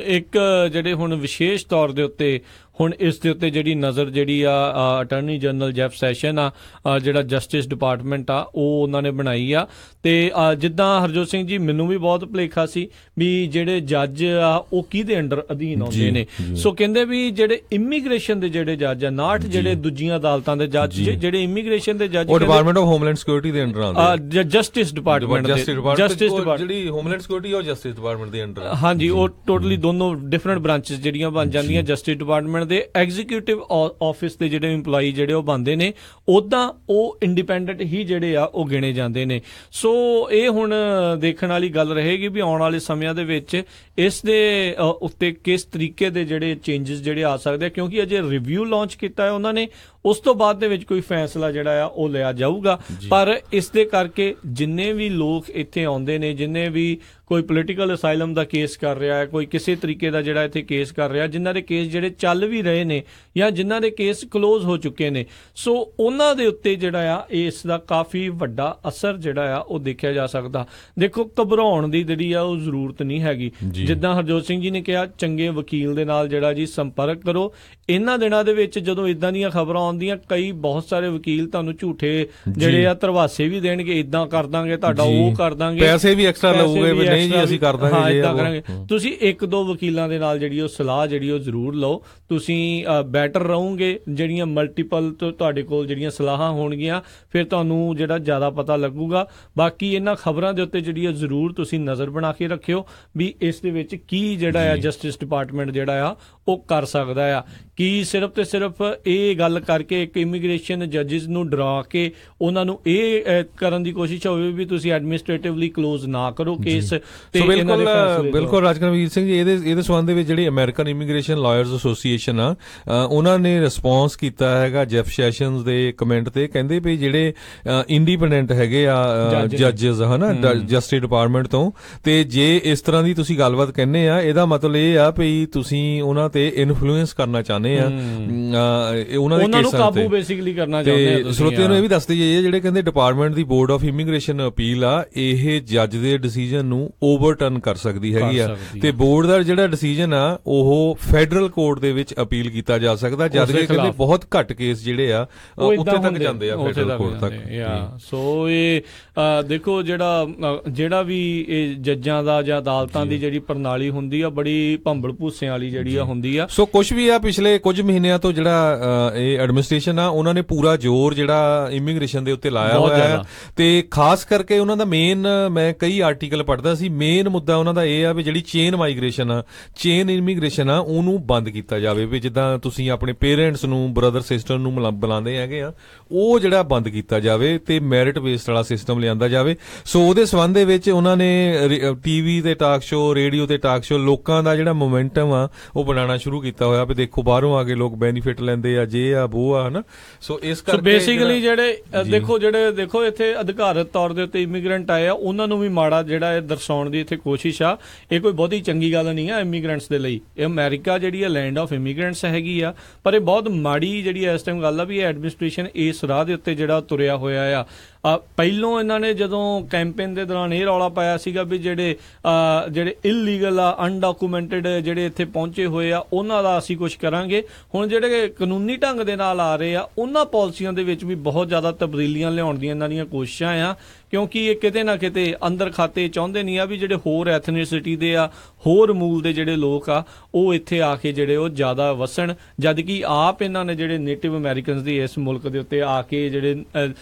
ਇੱਕ ਜਿਹੜੇ ਹੁਣ ਵਿਸ਼ੇਸ਼ ਤੌਰ ਦੇ ਉੱਤੇ ਹੁਣ ਇਸ ਦੇ ਉੱਤੇ ਜਿਹੜੀ ਨਜ਼ਰ ਜਿਹੜੀ ਆ ਅਟਾਰਨੀ ਜਨਰਲ ਜੈਫ ਸੈਸ਼ਨ ਆ, ਜਿਹੜਾ ਜਸਟਿਸ ਡਿਪਾਰਟਮੈਂਟ ਆ, ਉਹ ਉਹਨਾਂ ਨੇ ਬਣਾਈ ਆ। ਤੇ ਜਿੱਦਾਂ ਹਰਜੋਤ ਸਿੰਘ ਜੀ ਮੈਨੂੰ ਵੀ ਬਹੁਤ ਭੁਲੇਖਾ ਸੀ ਵੀ ਜਿਹੜੇ ਜੱਜ ਆ ਉਹ ਕਿਹਦੇ ਅੰਡਰ ਅਧੀਨ ਆਉਂਦੇ ਨੇ। ਸੋ ਕਹਿੰਦੇ ਵੀ ਜਿਹੜੇ ਇਮੀਗ੍ਰੇਸ਼ਨ ਦੇ ਜਿਹੜੇ ਜੱਜ ਆ, ਨਾਟ ਜਿਹੜੇ ਦੂਜੀਆਂ ਅਦਾਲਤਾਂ ਦੇ ਜੱਜ, ਜਿਹੜੇ ਇਮੀਗ੍ਰੇਸ਼ਨ ਦੇ ਜੱਜ, ਉਹ ਡਿਪਾਰਟਮੈਂਟ ਆਫ ਹੋਮਲੈਂਡ ਸਿਕਿਉਰਿਟੀ ਦੇ ਅੰਡਰ ਆਉਂਦੇ, ਜਸਟਿਸ ਡਿਪਾਰਟਮੈਂਟ ਜਿਹੜੀ ਹੋਮਲੈਂਡ ਸਿਕਿਉਰਿਟੀ ਉਹ ਜਸਟਿਸ ਡਿਪਾਰਟਮੈਂਟ ਦੇ ਅੰਡਰ। ਹਾਂਜੀ, ਉਹ ਟੋਟਲੀ ਦੋਨੋਂ ਡਿਫਰੈਂਟ ਬ੍ਰਾਂਚਸ ਜਿਹੜੀਆਂ ਬਣ ਜਾਂਦੀਆਂ ਜਸਟਿਸ ਡਿਪਾਰਟਮੈਂਟ ਦੇ। ਐਗਜ਼ੀਕਿਊਟਿਵ ਆਫਿਸ ਦੇ ਜਿਹੜੇ ਇੰਪਲਾਈ ਜਿਹੜੇ ਉਹ ਬਣਦੇ ਨੇ, ਉਦਾਂ ਉਹ ਇੰਡੀਪੈਂਡੈਂਟ ਹੀ ਜਿਹੜੇ ਆ ਉਹ ਗਿਣੇ ਜਾਂਦੇ ਨੇ। ਸੋ ਇਹ ਹੁਣ ਦੇਖਣ ਵਾਲੀ ਗੱਲ ਰਹੇਗੀ ਵੀ ਆਉਣ ਵਾਲੇ ਸਮਿਆਂ ਦੇ ਵਿੱਚ ਇਸ ਦੇ ਉੱਤੇ ਕਿਸ ਤਰੀਕੇ ਦੇ ਜਿਹੜੇ ਚੇਂਜਸ ਜਿਹੜੇ ਆ ਸਕਦੇ ਆ, ਕਿਉਂਕਿ ਅਜੇ ਰਿਵਿਊ ਲਾਂਚ ਕੀਤਾ ਹੈ ਉਹਨਾਂ ਨੇ, ਉਸ ਤੋਂ ਬਾਅਦ ਦੇ ਵਿੱਚ ਕੋਈ ਫੈਸਲਾ ਜਿਹੜਾ ਆ ਉਹ ਲਿਆ ਜਾਊਗਾ। ਪਰ ਇਸ ਦੇ ਕਰਕੇ ਜਿੰਨੇ ਵੀ ਲੋਕ ਇੱਥੇ ਆਉਂਦੇ ਨੇ, ਜਿੰਨੇ ਵੀ ਕੋਈ ਪੋਲੀਟੀਕਲ ਅਸਾਈਲਮ ਦਾ ਕੇਸ ਕਰ ਰਿਹਾ ਹੈ, ਕੋਈ ਕਿਸੇ ਤਰੀਕੇ ਦਾ ਜਿਹੜਾ ਇੱਥੇ ਕੇਸ ਕਰ ਰਿਹਾ, ਜਿਨ੍ਹਾਂ ਦੇ ਕੇਸ ਜਿਹੜੇ ਚੱਲ ਵੀ ਰਹੇ ਨੇ ਜਾਂ ਜਿਨ੍ਹਾਂ ਦੇ ਕੇਸ ਕਲੋਜ਼ ਹੋ ਚੁੱਕੇ ਨੇ, ਸੋ ਉਹਨਾਂ ਦੇ ਉੱਤੇ ਜਿਹੜਾ ਆ ਇਸ ਦਾ ਕਾਫੀ ਵੱਡਾ ਅਸਰ ਜਿਹੜਾ ਆ ਉਹ ਦੇਖਿਆ ਜਾ ਸਕਦਾ। ਦੇਖੋ, ਘਬਰਾਉਣ ਦੀ ਜਿਹੜੀ ਆ ਉਹ ਜ਼ਰੂਰਤ ਨਹੀਂ ਹੈਗੀ। ਜਿੱਦਾਂ ਹਰਜੋਤ ਸਿੰਘ ਜੀ ਨੇ ਕਿਹਾ, ਚੰਗੇ ਵਕੀਲ ਦੇ ਨਾਲ ਜਿਹੜਾ ਜੀ ਸੰਪਰਕ ਕਰੋ। ਇਹਨਾਂ ਦਿਨਾਂ ਦੇ ਵਿੱਚ ਜਦੋਂ ਇਦਾਂ ਦੀਆਂ ਖਬਰਾਂ ਆਉਂਦੀਆਂ, ਕਈ ਬਹੁਤ ਸਾਰੇ ਵਕੀਲ ਤੁਹਾਨੂੰ ਝੂਠੇ ਜਿਹੜੇ ਆ ਧਰਵਾਸੇ ਵੀ ਦੇਣਗੇ, ਇਦਾਂ ਕਰ ਦਾਂਗੇ ਤੁਹਾਡਾ, ਉਹ ਕਰ ਦਾਂਗੇ, ਪੈਸੇ ਵੀ ਐਕਸਟਰਾ ਲਓਗੇ, ਨਹੀਂ ਜੀ ਅਸੀਂ ਕਰ ਦਾਂਗੇ, ਹਾਂ ਇਦਾਂ ਕਰਾਂਗੇ। ਤੁਸੀਂ 1-2 ਵਕੀਲਾਂ ਦੇ ਨਾਲ ਜਿਹੜੀ ਉਹ ਸਲਾਹ ਜਿਹੜੀ ਉਹ ਜ਼ਰੂਰ ਲਓ, ਤੁਸੀਂ ਬੈਟਰ ਰਹੋਗੇ। ਜਿਹੜੀਆਂ ਮਲਟੀਪਲ ਤੁਹਾਡੇ ਕੋਲ ਜਿਹੜੀਆਂ ਸਲਾਹਾਂ ਹੋਣਗੀਆਂ, ਫਿਰ ਤੁਹਾਨੂੰ ਜਿਹੜਾ ਜ਼ਿਆਦਾ ਪਤਾ ਲੱਗੂਗਾ। ਬਾਕੀ ਇਹਨਾਂ ਖਬਰਾਂ ਦੇ ਉੱਤੇ ਜਿਹੜੀ ਜ਼ਰੂਰ ਤੁਸੀਂ ਨਜ਼ਰ ਬਣਾ ਕੇ ਰੱਖਿਓ ਵੀ ਇਸ ਦੇ ਵਿੱਚ ਕੀ ਜਿਹੜਾ ਆ ਜਸਟਿਸ ਡਿਪਾਰਟਮੈਂਟ ਜਿਹੜਾ ਆ ਉਹ ਕਰ ਸਕਦਾ ਆ। ਕੀ ਸਿਰਫ ਤੇ ਸਿਰਫ ਇਹ ਗੱਲ ਕਰਕੇ ਇੱਕ ਇਮੀਗ੍ਰੇਸ਼ਨ ਜੱਜਿਸ ਨੂੰ ਡਰਾ ਕੇ ਉਹਨਾਂ ਨੂੰ ਇਹ ਕਰਨ ਦੀ ਕੋਸ਼ਿਸ਼ ਹੋਵੇ ਵੀ ਤੁਸੀਂ ਐਡਮਿਨਿਸਟ੍ਰੇਟਿਵਲੀ ਕਲੋਜ਼ ਨਾ ਕਰੋ ਕੇਸ, ਤੇ ਬਿਲਕੁਲ ਰਾਜਕਨਵੀਰ ਸਿੰਘ ਜੀ, ਇਹਦੇ ਸੰਬੰਧ ਦੇ ਵਿੱਚ ਜਿਹੜੀ ਅਮਰੀਕਨ ਇਮੀਗ੍ਰੇਸ਼ਨ ਲਾਇਰਸ ਐਸੋਸੀਏਸ਼ਨ ਆ, ਉਹਨਾਂ ਨੇ ਰਿਸਪੌਂਸ ਕੀਤਾ ਹੈਗਾ ਜੈਫ ਸੈਸ਼ਨਸ ਦੇ ਕਮੈਂਟ ਤੇ। ਕਹਿੰਦੇ ਵੀ ਜਿਹੜੇ ਇੰਡੀਪੈਂਡੈਂਟ ਹੈਗੇ ਆ ਜੱਜਸ ਹਨਾ ਜਸਟਿਸ ਡਿਪਾਰਟਮੈਂਟ ਤੋਂ, ਤੇ ਜੇ ਇਸ ਤਰ੍ਹਾਂ ਦੀ ਤੁਸੀਂ ਗੱਲਬਾਤ ਕਹਿੰਦੇ ਆ, ਇਹਦਾ ਮਤਲਬ ਇਹ ਆ ਵੀ ਤੁਸੀਂ ਉਹਨਾਂ ਤੇ ਇਨਫਲੂਐਂਸ ਕਰਨਾ ਚਾਹੁੰਦੇ ਆ, ਉਹਨਾਂ ਦੇ ਕੇਸਾਂ ਕਾਬੂ ਬੇਸਿਕਲੀ ਕਰਨਾ ਚਾਹੁੰਦੇ ਆ। ਤੇ ਸਰੋਤਿਆਂ ਨੂੰ ਇਹ ਵੀ ਦੱਸਦੇ ਜਾਈਏ, ਜਿਹੜੇ ਕਹਿੰਦੇ department the board of immigration appeal ਆ, ਇਹ ਜੱਜ ਦੇ ਡਿਸੀਜਨ ਨੂੰ ਓਵਰਟਰਨ ਕਰ ਸਕਦੀ ਹੈਗੀ ਆ, ਤੇ ਬੋਰਡ ਦਾ ਜਿਹੜਾ ਡਿਸੀਜਨ ਆ ਉਹ ਫੈਡਰਲ ਕੋਰਟ ਦੇ ਵਿੱਚ ਅਪੀਲ ਕੀਤਾ ਜਾ ਸਕਦਾ, ਜਦ ਕਿ ਕਹਿੰਦੇ ਬਹੁਤ ਘੱਟ ਕੇਸ ਜਿਹੜੇ ਆ ਉੱਥੇ ਤੱਕ ਜਾਂਦੇ ਆ, ਫੈਡਰਲ ਕੋਰਟ ਤੱਕ। ਸੋ ਇਹ ਦੇਖੋ ਜਿਹੜਾ ਵੀ ਇਹ ਜੱਜਾਂ ਦਾ ਜਾਂ ਅਦਾਲਤਾਂ ਦੀ ਜਿਹੜੀ ਪ੍ਰਣਾਲੀ ਹੁੰਦੀ ਆ, ਬੜੀ ਭੰਬਲ ਭੂਸਿਆਂ ਵਾਲੀ ਜਿਹੜੀ ਆ ਹੁੰਦੀ ਆ। ਸੋ ਕੁਝ ਵੀ ਆ ਪਿਛਲੇ ਕੁਝ ਮਹੀਨਿਆਂ ਤੋਂ ਜਿਹੜਾ ਇਹ ਐਡਮਿਨਿਸਟ੍ਰੇਸ਼ਨ ਆ, ਉਹਨਾਂ ਨੇ ਪੂਰਾ ਜ਼ੋਰ ਜਿਹੜਾ ਇਮੀਗ੍ਰੇਸ਼ਨ ਦੇ ਉੱਤੇ ਲਾਇਆ ਹੋਇਆ ਹੈ, ਤੇ ਖਾਸ ਕਰਕੇ ਉਹਨਾਂ ਦਾ ਮੇਨ, ਮੈਂ ਕਈ ਆਰਟੀਕਲ ਪੜ੍ਹਦਾ ਸੀ, ਮੇਨ ਮੁੱਦਾ ਉਹਨਾਂ ਦਾ ਇਹ ਆ ਵੀ ਜਿਹੜੀ ਚੇਨ ਮਾਈਗ੍ਰੇਸ਼ਨ ਆ, ਚੇਨ ਇਮੀਗ੍ਰੇਸ਼ਨ ਆ, ਉਹਨੂੰ ਬੰਦ ਕੀਤਾ ਜਾਵੇ। ਵੀ ਜਿੱਦਾਂ ਤੁਸੀਂ ਆਪਣੇ ਪੇਰੈਂਟਸ ਨੂੰ, ਬ੍ਰਦਰ ਸਿਸਟਰ ਨੂੰ ਬੁਲਾਉਂਦੇ ਹੈਗੇ ਆ, ਉਹ ਜਿਹੜਾ ਬੰਦ ਕੀਤਾ ਜਾਵੇ ਤੇ ਮੈਰਿਟ ਬੇਸਡ ਵਾਲਾ ਸਿਸਟਮ ਲਿਆਂਦਾ ਜਾਵੇ। ਸੋ ਉਹਦੇ ਸੰਬੰਧ ਦੇ ਵਿੱਚ ਉਹਨਾਂ ਨੇ ਟੀਵੀ ਤੇ ਟਾਕ ਸ਼ੋ, ਰੇਡੀਓ ਤੇ ਟਾਕ ਸ਼ੋ, ਲੋਕਾਂ ਦਾ ਜਿਹੜਾ ਮੋਮੈਂਟਮ ਆ ਉਹ ਬਣਾਉਣਾ ਸ਼ੁਰੂ ਕੀਤਾ ਹੋਇਆ ਵੀ ਦੇਖੋ ਬਾਹਰੋਂ ਆ ਕੇ ਲੋਕ ਬੈਨੀਫਿਟ ਲੈਂਦੇ ਆ, ਜੇ ਆ ਉਹ ਆ ਹਨਾ। ਸੋ ਇਸ ਕਰਕੇ ਬੇਸਿਕਲੀ ਜਿਹੜੇ ਦੇਖੋ ਇੱਥੇ ਅਧਿਕਾਰਤ ਤੌਰ ਦੇ ਉੱਤੇ ਇਮੀਗ੍ਰੈਂਟ ਆਏ ਆ, ਉਹਨਾਂ ਨੂੰ ਵੀ ਮਾੜਾ ਜਿਹੜਾ ਇਹ ਦਰਸਾਉਣ ਦੀ ਇੱਥੇ ਕੋਸ਼ਿਸ਼ ਆ। ਇਹ ਕੋਈ ਬਹੁਤੀ ਚੰਗੀ ਗੱਲ ਨਹੀਂ ਆ ਇਮੀਗ੍ਰੈਂਟਸ ਦੇ ਲਈ। ਇਹ ਅਮਰੀਕਾ ਜਿਹੜੀ ਆ ਲੈਂਡ ਆਫ ਇਮੀਗ੍ਰੈਂਟਸ ਹੈਗੀ ਆ, ਪਰ ਇਹ ਬਹੁਤ ਮਾੜੀ ਜਿਹੜੀ ਇਸ ਟਾਈਮ ਗੱਲ ਆ ਵੀ ਇਹ ਐਡਮਿਨਿਸਟ੍ਰੇਸ਼ਨ ਇਸ ਰਾਹ ਦੇ ਉੱਤੇ ਜਿਹੜਾ ਤੁਰਿਆ ਹੋਇਆ ਆ। ਪਹਿਲੋਂ ਇਹਨਾਂ ਨੇ ਜਦੋਂ ਕੈਂਪੇਨ ਦੇ ਦੌਰਾਨ ਇਹ ਰੌਲਾ ਪਾਇਆ ਸੀਗਾ ਵੀ ਜਿਹੜੇ ਇਲੀਗਲ ਆ, ਅਨਡਾਕੂਮੈਂਟਡ ਜਿਹੜੇ ਇੱਥੇ ਪਹੁੰਚੇ ਹੋਏ ਆ, ਉਹਨਾਂ ਦਾ ਅਸੀਂ ਕੁਝ ਕਰਾਂਗੇ। ਹੁਣ ਜਿਹੜੇ ਕਾਨੂੰਨੀ ਢੰਗ ਦੇ ਨਾਲ ਆ ਰਹੇ ਆ, ਉਹਨਾਂ ਪਾਲਿਸੀਆਂ ਦੇ ਵਿੱਚ ਵੀ ਬਹੁਤ ਜ਼ਿਆਦਾ ਤਬਦੀਲੀਆਂ ਲਿਆਉਣ ਦੀਆਂ ਇਹਨਾਂ ਦੀਆਂ ਕੋਸ਼ਿਸ਼ਾਂ ਆ, ਕਿਉਂਕਿ ਇਹ ਕਿਤੇ ਨਾ ਕਿਤੇ ਅੰਦਰ ਖਾਤੇ ਚਾਹੁੰਦੇ ਨਹੀਂ ਆ ਵੀ ਜਿਹੜੇ ਹੋਰ ਐਥਨੀਸਿਟੀ ਦੇ ਆ, ਹੋਰ ਮੂਲ ਦੇ ਜਿਹੜੇ ਲੋਕ ਆ, ਉਹ ਇੱਥੇ ਆ ਕੇ ਜਿਹੜੇ ਉਹ ਜ਼ਿਆਦਾ ਵਸਣ, ਜਦ ਕਿ ਆਪ ਇਹਨਾਂ ਨੇ ਜਿਹੜੇ ਨੇਟਿਵ ਅਮਰੀਕਨਸ ਦੀ ਇਸ ਮੁਲਕ ਦੇ ਉੱਤੇ ਆ ਕੇ ਜਿਹੜੇ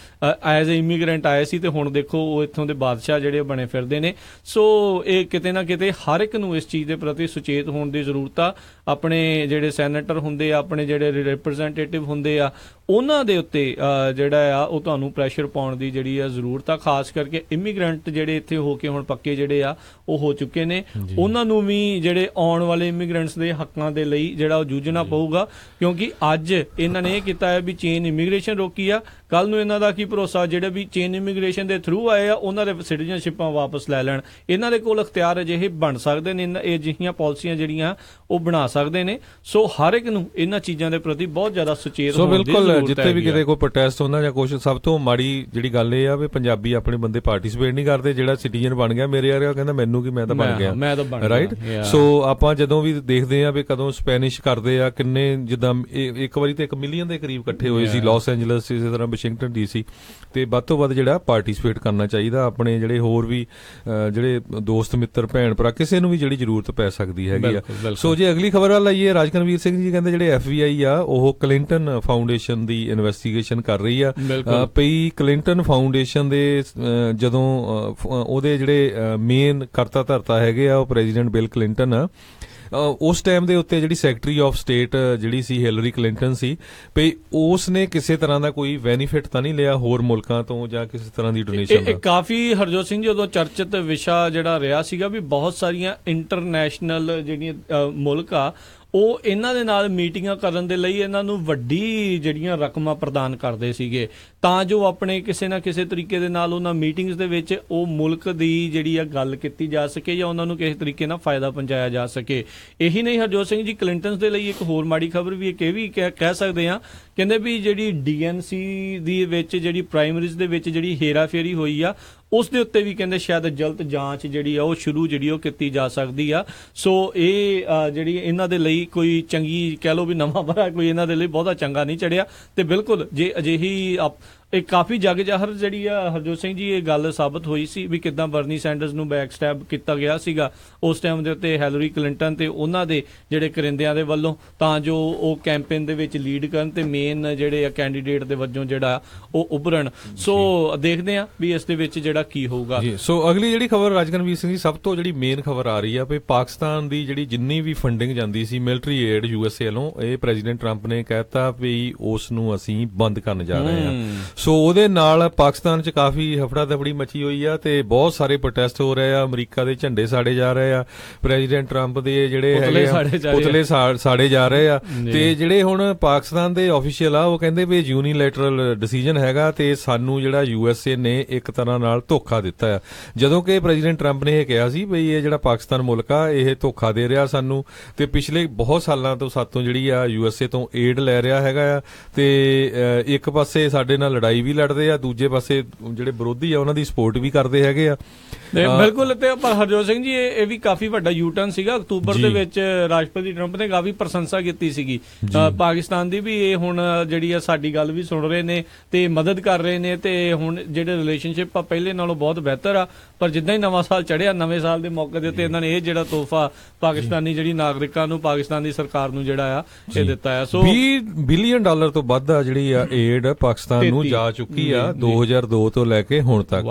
ਐਜ਼ ਏ ਇਮੀਗ੍ਰੈਂਟ ਆਏ ਸੀ, ਤੇ ਹੁਣ ਦੇਖੋ ਉਹ ਇੱਥੋਂ ਦੇ ਬਾਦਸ਼ਾਹ ਜਿਹੜੇ ਬਣੇ ਫਿਰਦੇ ਨੇ। ਸੋ ਇਹ ਕਿਤੇ ਨਾ ਕਿਤੇ ਹਰ ਇੱਕ ਨੂੰ ਇਸ ਚੀਜ਼ ਦੇ ਪ੍ਰਤੀ ਸੁਚੇਤ ਹੋਣ ਦੀ ਜ਼ਰੂਰਤ ਆ। ਆਪਣੇ ਜਿਹੜੇ ਸੈਨੇਟਰ ਹੁੰਦੇ ਆ, ਆਪਣੇ ਜਿਹੜੇ ਰਿਪਰੈਜ਼ੈਂਟੇਟਿਵ ਹੁੰਦੇ ਆ, ਉਹਨਾਂ ਦੇ ਉੱਤੇ ਜਿਹੜਾ ਆ ਉਹ ਤੁਹਾਨੂੰ ਪ੍ਰੈਸ਼ਰ ਪਾਉਣ ਦੀ ਜਿਹੜੀ ਆ ਜ਼ਰੂਰਤ ਆ। ਖਾਸ ਕਰਕੇ ਇਮੀਗ੍ਰੈਂਟ ਜਿਹੜੇ ਇੱਥੇ ਹੋ ਕੇ ਹੁਣ ਪੱਕੇ ਜਿਹੜੇ ਆ ਉਹ ਹੋ ਚੁੱਕੇ ਨੇ, ਉਹਨਾਂ ਨੂੰ ਵੀ ਜਿਹੜੇ ਆਉਣ ਵਾਲੇ ਇਮੀਗ੍ਰੈਂਟਸ ਦੇ ਹੱਕਾਂ ਦੇ ਲਈ ਜਿਹੜਾ ਉਹ ਜੂਝਣਾ ਪਊਗਾ, ਕਿਉਂਕਿ ਅੱਜ ਇਹਨਾਂ ਨੇ ਇਹ ਕੀਤਾ ਹੈ ਵੀ ਚੇਨ ਇਮੀਗ੍ਰੇਸ਼ਨ ਰੋਕੀ ਆ, ਕੱਲ ਨੂੰ ਇਹਨਾਂ ਦਾ ਕੀ ਭਰੋਸਾ ਜਿਹੜੇ ਵੀ ਚੇਨ ਇਮੀਗ੍ਰੇਸ਼ਨ ਦੇ ਥਰੂ ਆਏ ਆ ਉਹਨਾਂ ਦੇ ਸਿਟੀਜ਼ਨਸ਼ਿਪਾਂ ਵਾਪਸ ਲੈ ਲੈਣ। ਇਹਨਾਂ ਦੇ ਕੋਲ ਅਖਤਿਆਰ ਅਜਿਹੇ ਬਣ ਸਕਦੇ ਨੇ, ਇਹ ਅਜਿਹੀਆਂ ਪਾਲਿਸੀਆਂ ਜਿਹੜੀਆਂ ਉਹ ਬਣਾ ਸਕਦੇ ਨੇ। ਸੋ ਹਰ ਇੱਕ ਨੂੰ ਇਹਨਾਂ ਚੀਜ਼ਾਂ ਦੇ ਪ੍ਰਤੀ ਬਹੁਤ ਜ਼ਿਆਦਾ ਸੁਚੇਤ ਹੋਣ ਦੀ ਜ਼ਰੂਰਤ ਹੈ। ਜਿੱਥੇ ਵੀ ਕਿਤੇ ਕੋਈ ਪ੍ਰੋਟੈਸਟ ਹੁੰਦਾ ਜਾਂ ਕੁਝ, ਸਭ ਤੋਂ ਮਾੜੀ ਜਿਹੜੀ ਗੱਲ ਇਹ ਆ ਵੀ ਪੰਜਾਬੀ ਆਪਣੇ ਬੰਦੇ ਪਾਰਟਿਸਿਪੇਟ ਨਹੀਂ ਕਰਦੇ। ਜਿਹੜਾ ਸਿਟੀਜ਼ਨ ਬਣ ਗਿਆ ਮੇਰੇ ਯਾਰ ਕਹਿੰਦਾ ਮੈਨੂੰ ਕੀ, ਮੈਂ ਤਾਂ ਬਣ ਗਿਆ, ਰਾਈਟ। ਸੋ ਆਪਾਂ ਜਦੋਂ ਵੀ ਦੇਖਦੇ ਆ ਵੀ ਕਦੋਂ ਸਪੈਨਿਸ਼ ਕਰਦੇ ਆ, ਕਿੰਨੇ ਜਿੱਦਾਂ ਇੱਕ ਵਾਰੀ ਤੇ 1 ਮਿਲੀਅਨ ਦੇ ਕਰੀਬ ਇਕੱਠੇ ਹੋਏ ਸੀ ਲਾਸ ਐਂਜਲਸ, ਇਸੇ ਤਰ੍ਹਾਂ ਵਾਸ਼ਿੰਗਟਨ DC, ਤੇ ਵੱਧ ਤੋਂ ਵੱਧ ਜਿਹੜਾ ਪਾਰਟਿਸਿਪੇਟ ਕਰਨਾ ਚਾਹੀਦਾ। ਆਪਣੇ ਜਿਹੜੇ ਹੋਰ ਵੀ ਜਿਹੜੇ ਦੋਸਤ ਮਿੱਤਰ ਭੈਣ ਭਰਾ, ਕਿਸੇ ਨੂੰ ਵੀ ਜਿਹੜੀ ਜ਼ਰੂਰਤ ਪੈ ਸਕਦੀ ਹੈਗੀ ਆ। ਸੋ ਜੇ ਅਗਲੀ ਖਬਰ ਵੱਲ ਆਈਏ, ਰਾਜਕਨਵੀਰ ਸਿੰਘ ਜੀ ਕਹਿੰਦੇ ਜਿਹੜੇ FBI ਆ ਉਹ ਕਲਿੰਟਨ ਫਾਊਂਡੇਸ਼ਨ ਦੀ ਇਨਵੈਸਟੀਗੇਸ਼ਨ ਕਰ ਰਹੀ ਆ। ਪਈ ਕਲਿੰਟਨ ਫਾਊਂਡੇਸ਼ਨ ਦੇ ਜਦੋਂ ਉਹਦੇ ਜਿਹੜੇ ਮੇਨ ਕਰਤਾ ਧਰਤਾ ਹੈਗੇ ਆ ਉਹ ਪ੍ਰੈਜ਼ੀਡੈਂਟ ਬਿਲ ਕਲਿੰਟਨ ਆ। ਉਸ ਟਾਈਮ ਦੇ ਉੱਤੇ ਜਿਹੜੀ ਸੈਕਟਰੀ ਆਫ ਸਟੇਟ ਜਿਹੜੀ ਸੀ ਹਿਲਰੀ ਕਲਿੰਟਨ ਸੀ, ਭਈ ਉਸ ਨੇ ਕਿਸੇ ਤਰ੍ਹਾਂ ਦਾ ਕੋਈ ਬੈਨੀਫਿਟ ਤਾਂ ਨਹੀਂ ਲਿਆ ਹੋਰ ਮੁਲਕਾਂ ਤੋਂ ਜਾਂ ਕਿਸੇ ਤਰ੍ਹਾਂ ਦੀ ਡੋਨੇਸ਼ਨ ਦਾ। ਕਾਫੀ ਹਰਜੋਤ ਸਿੰਘ ਜੀ ਉਦੋਂ ਚਰਚਿਤ ਵਿਸ਼ਾ ਜਿਹੜਾ ਰਿਹਾ ਸੀਗਾ ਵੀ ਬਹੁਤ ਸਾਰੀਆਂ ਇੰਟਰਨੈਸ਼ਨਲ ਜਿਹੜੀਆਂ ਮੁਲਕ ਆ ਉਹ ਇਹਨਾਂ ਦੇ ਨਾਲ ਮੀਟਿੰਗਾਂ ਕਰਨ ਦੇ ਲਈ ਇਹਨਾਂ ਨੂੰ ਵੱਡੀ ਜਿਹੜੀਆਂ ਰਕਮਾਂ ਪ੍ਰਦਾਨ ਕਰਦੇ ਸੀਗੇ, ਤਾਂ ਜੋ ਆਪਣੇ ਕਿਸੇ ਨਾ ਕਿਸੇ ਤਰੀਕੇ ਦੇ ਨਾਲ ਉਹਨਾਂ ਮੀਟਿੰਗਸ ਦੇ ਵਿੱਚ ਉਹ ਮੁਲਕ ਦੀ ਜਿਹੜੀ ਆ ਗੱਲ ਕੀਤੀ ਜਾ ਸਕੇ ਜਾਂ ਉਹਨਾਂ ਨੂੰ ਕਿਸੇ ਤਰੀਕੇ ਨਾਲ ਫਾਇਦਾ ਪਹੁੰਚਾਇਆ ਜਾ ਸਕੇ। ਇਹੀ ਨਹੀਂ ਹਰਜੋਤ ਸਿੰਘ ਜੀ, ਕਲਿੰਟਨਸ ਦੇ ਲਈ ਇੱਕ ਹੋਰ ਮਾੜੀ ਖਬਰ ਵੀ ਇਹ ਵੀ ਕਹਿ ਸਕਦੇ ਆ, ਕਹਿੰਦੇ ਵੀ ਜਿਹੜੀ DNC ਦੀ ਵਿੱਚ ਜਿਹੜੀ ਪ੍ਰਾਇਮਰੀਜ਼ ਦੇ ਵਿੱਚ ਜਿਹੜੀ ਹੇਰਾਫੇਰੀ ਹੋਈ ਆ ਉਸ ਦੇ ਉੱਤੇ ਵੀ ਕਹਿੰਦੇ ਸ਼ਾਇਦ ਜਲਦ ਜਾਂਚ ਜਿਹੜੀ ਆ ਉਹ ਸ਼ੁਰੂ ਜਿਹੜੀ ਉਹ ਕੀਤੀ ਜਾ ਸਕਦੀ ਆ। ਸੋ ਇਹ ਜਿਹੜੀ ਇਹਨਾਂ ਦੇ ਲਈ ਕੋਈ ਚੰਗੀ ਕਹਿ ਲਓ ਵੀ ਨਵਾਂ ਵਰਾ ਕੋਈ ਇਹਨਾਂ ਦੇ ਲਈ ਬਹੁਤਾ ਚੰਗਾ ਨਹੀਂ ਚੜਿਆ। ਤੇ ਬਿਲਕੁਲ ਜੇ ਅਜਿਹੀ ਇਹ ਕਾਫੀ ਜਗ ਜ਼ਾਹਰ ਜਿਹੜੀ ਆ ਹਰਜੋਤ ਸਿੰਘ ਜੀ ਇਹ ਗੱਲ ਸਾਬਤ ਹੋਈ ਸੀ ਵੀ ਕਿੱਦਾਂ ਬਰਨੀ ਸੈਂਡਰਸ ਨੂੰ ਬੈਕ ਸਟੈਬ ਕੀਤਾ ਗਿਆ ਸੀਗਾ ਉਸ ਟਾਈਮ ਦੇ ਉੱਤੇ ਹਿਲਰੀ ਕਲਿੰਟਨ ਤੇ ਉਹਨਾਂ ਦੇ ਜਿਹੜੇ ਕਰਿੰਦਿਆਂ ਦੇ ਵੱਲੋਂ, ਤਾਂ ਜੋ ਉਹ ਕੈਂਪੇਨ ਦੇ ਵਿੱਚ ਲੀਡ ਕਰਨ ਤੇ ਮੇਨ ਜਿਹੜੇ ਆ ਕੈਂਡੀਡੇਟ ਦੇ ਵਜੋਂ ਜਿਹੜਾ ਉਹ ਉੱਭਰਨ। ਸੋ ਦੇਖਦੇ ਆ ਵੀ ਇਸ ਦੇ ਵਿੱਚ ਜਿਹੜਾ ਕੀ ਹੋਊਗਾ। ਸੋ ਅਗਲੀ ਜਿਹੜੀ ਖਬਰ ਰਾਜਕਨਵੀਰ ਸਿੰਘ ਜੀ, ਸਭ ਤੋਂ ਜਿਹੜੀ ਮੇਨ ਖਬਰ ਆ ਰਹੀ ਆ ਵੀ ਪਾਕਿਸਤਾਨ ਦੀ ਜਿਹੜੀ ਜਿੰਨੀ ਵੀ ਫੰਡਿੰਗ ਜਾਂਦੀ ਸੀ ਮਿਲਟਰੀ ਏਡ USA ਵੱਲੋਂ, ਇਹ ਪ੍ਰੈਜ਼ੀਡੈਂਟ ਟਰੰਪ ਨੇ ਕਹਿਤਾ ਵੀ ਉਸ ਨੂੰ ਅਸੀਂ ਬੰਦ ਕਰਨ ਜਾ ਰਹੇ ਹਾਂ। ਸੋ ਉਹਦੇ ਨਾਲ ਪਾਕਿਸਤਾਨ 'ਚ ਕਾਫੀ ਹਫੜਾ ਦਫੜੀ ਮਚੀ ਹੋਈ ਆ ਤੇ ਬਹੁਤ ਸਾਰੇ ਪ੍ਰੋਟੈਸਟ ਹੋ ਰਹੇ ਆ, ਅਮਰੀਕਾ ਦੇ ਝੰਡੇ ਸਾੜੇ ਜਾ ਰਹੇ ਆ, ਪ੍ਰੈਜ਼ੀਡੈਂਟ ਟਰੰਪ ਦੇ ਜਿਹੜੇ ਹੈਗੇ ਪੁਤਲੇ ਸਾੜੇ ਜਾ ਰਹੇ ਆ। ਤੇ ਜਿਹੜੇ ਹੁਣ ਪਾਕਿਸਤਾਨ ਦੇ ਆਫੀਸ਼ੀਅਲ ਆ ਉਹ ਕਹਿੰਦੇ ਵੀ ਯੂਨੀਲੈਟਰਲ ਡਿਸੀਜਨ ਹੈਗਾ ਤੇ ਸਾਨੂੰ ਜਿਹੜਾ USA ਨੇ ਇੱਕ ਤਰ੍ਹਾਂ ਨਾਲ ਧੋਖਾ ਦਿੱਤਾ ਆ, ਜਦੋਂ ਕਿ ਪ੍ਰੈਜ਼ੀਡੈਂਟ ਟਰੰਪ ਨੇ ਇਹ ਕਿਹਾ ਸੀ ਵੀ ਇਹ ਜਿਹੜਾ ਪਾਕਿਸਤਾਨ ਮੁਲਕ ਆ ਇਹ ਧੋਖਾ ਦੇ ਰਿਹਾ ਸਾਨੂੰ ਤੇ ਪਿਛਲੇ ਬਹੁਤ ਸਾਲਾਂ ਤੋਂ ਸਾਤੋਂ ਜਿਹੜੀ ਆ USA ਤੋਂ ਏਡ ਲੈ ਰਿਹਾ ਹੈਗਾ ਆ ਤੇ ਇੱਕ ਪਾਸੇ ਸਾਡੇ ਨਾਲ ਲੜਾਈ ਵੀ ਲੜਦੇ ਆ, ਦੂਜੇ ਪਾਸੇ ਜਿਹੜੇ ਵਿਰੋਧੀ ਆ ਉਹਨਾਂ ਦੀ ਸਪੋਰਟ ਵੀ ਕਰਦੇ ਹੈਗੇ ਆ। ਬਿਲਕੁਲ। ਤੇ ਪਰ ਹਰਜੋਤ ਸਿੰਘ ਜੀ ਇਹ ਵੀ ਕਾਫੀ ਵੱਡਾ ਯੂਟਰਨ ਸੀਗਾ। ਅਕਤੂਬਰ ਦੇ ਵਿੱਚ ਰਾਸ਼ਟਰਪਤੀ ਟਰੰਪ ਨੇ ਕਾਫੀ ਪ੍ਰਸ਼ੰਸਾ ਕੀਤੀ ਸੀਗੀ ਪਾਕਿਸਤਾਨ ਦੀ ਵੀ, ਇਹ ਹੁਣ ਜਿਹੜੀ ਆ ਸਾਡੀ ਗੱਲ ਵੀ ਸੁਣ ਰਹੇ ਨੇ ਤੇ ਮਦਦ ਕਰ ਰਹੇ ਨੇ ਤੇ ਹੁਣ ਜਿਹੜੇ ਰਿਲੇਸ਼ਨਸ਼ਿਪ ਆ ਪਹਿਲੇ ਨਾਲੋਂ ਬਹੁਤ ਬਿਹਤਰ ਆ। ਪਰ ਜਿੱਦਾਂ ਹੀ ਨਵਾਂ ਸਾਲ ਚੜਿਆ, ਨਵੇਂ ਸਾਲ ਦੇ ਮੌਕੇ ਦੇ ਉੱਤੇ ਇਹਨਾਂ ਨੇ ਇਹ ਜਿਹੜਾ ਤੋਹਫਾ ਪਾਕਿਸਤਾਨੀ ਜਿਹੜੀ ਨਾਗਰਿਕਾਂ ਨੂੰ, ਪਾਕਿਸਤਾਨ ਦੀ ਸਰਕਾਰ ਨੂੰ ਜਿਹੜਾ ਆ ਇਹ ਦਿੱਤਾ ਆ। ਸੋ $20 ਬਿਲੀਅਨ ਤੋਂ ਵੱਧ ਆ ਜਿਹੜੀ ਆ ਏਡ ਪਾਕਿਸਤਾਨ ਨੂੰ ਜਾ ਚੁੱਕੀ ਆ 2002 ਤੋਂ ਲੈ ਕੇ ਹੁਣ ਤੱਕ।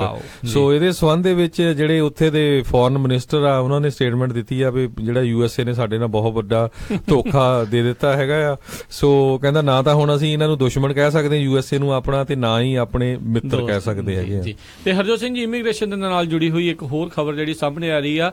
ਸੋ ਇਹਦੇ ਸੰਬੰਧ ਦੇ ਵਿੱਚ ਜਿਹੜੇ ਉੱਥੇ ਦੇ ਫੋਰਨ ਮਿਨਿਸਟਰ ਆ ਉਹਨਾਂ ਨੇ ਸਟੇਟਮੈਂਟ ਦਿੱਤੀ ਆ ਵੀ ਜਿਹੜਾ USA ਨੇ ਸਾਡੇ ਨਾਲ ਬਹੁਤ ਵੱਡਾ ਧੋਖਾ ਦੇ ਦਿੱਤਾ ਹੈਗਾ ਆ। ਸੋ ਕਹਿੰਦਾ ਨਾ ਤਾਂ ਹੁਣ ਅਸੀਂ ਇਹਨਾਂ ਨੂੰ ਦੁਸ਼ਮਣ ਕਹਿ ਸਕਦੇ USA ਨੂੰ ਆਪਣਾ ਤੇ ਨਾ ਹੀ ਆਪਣੇ ਮਿੱਤਰ ਕਹਿ ਸਕਦੇ ਹੈਗੇ ਆ। ਤੇ ਹਰਜੋਤ ਸਿੰਘ ਜੀ, ਇਮੀਗ੍ਰੇਸ਼ਨ ਦੇ ਨਾਲ ਜੁੜੀ ਹੋਈ ਇੱਕ ਹੋਰ ਖਬਰ ਜਿਹੜੀ ਸਾਹਮਣੇ ਆ ਰਹੀ ਆ,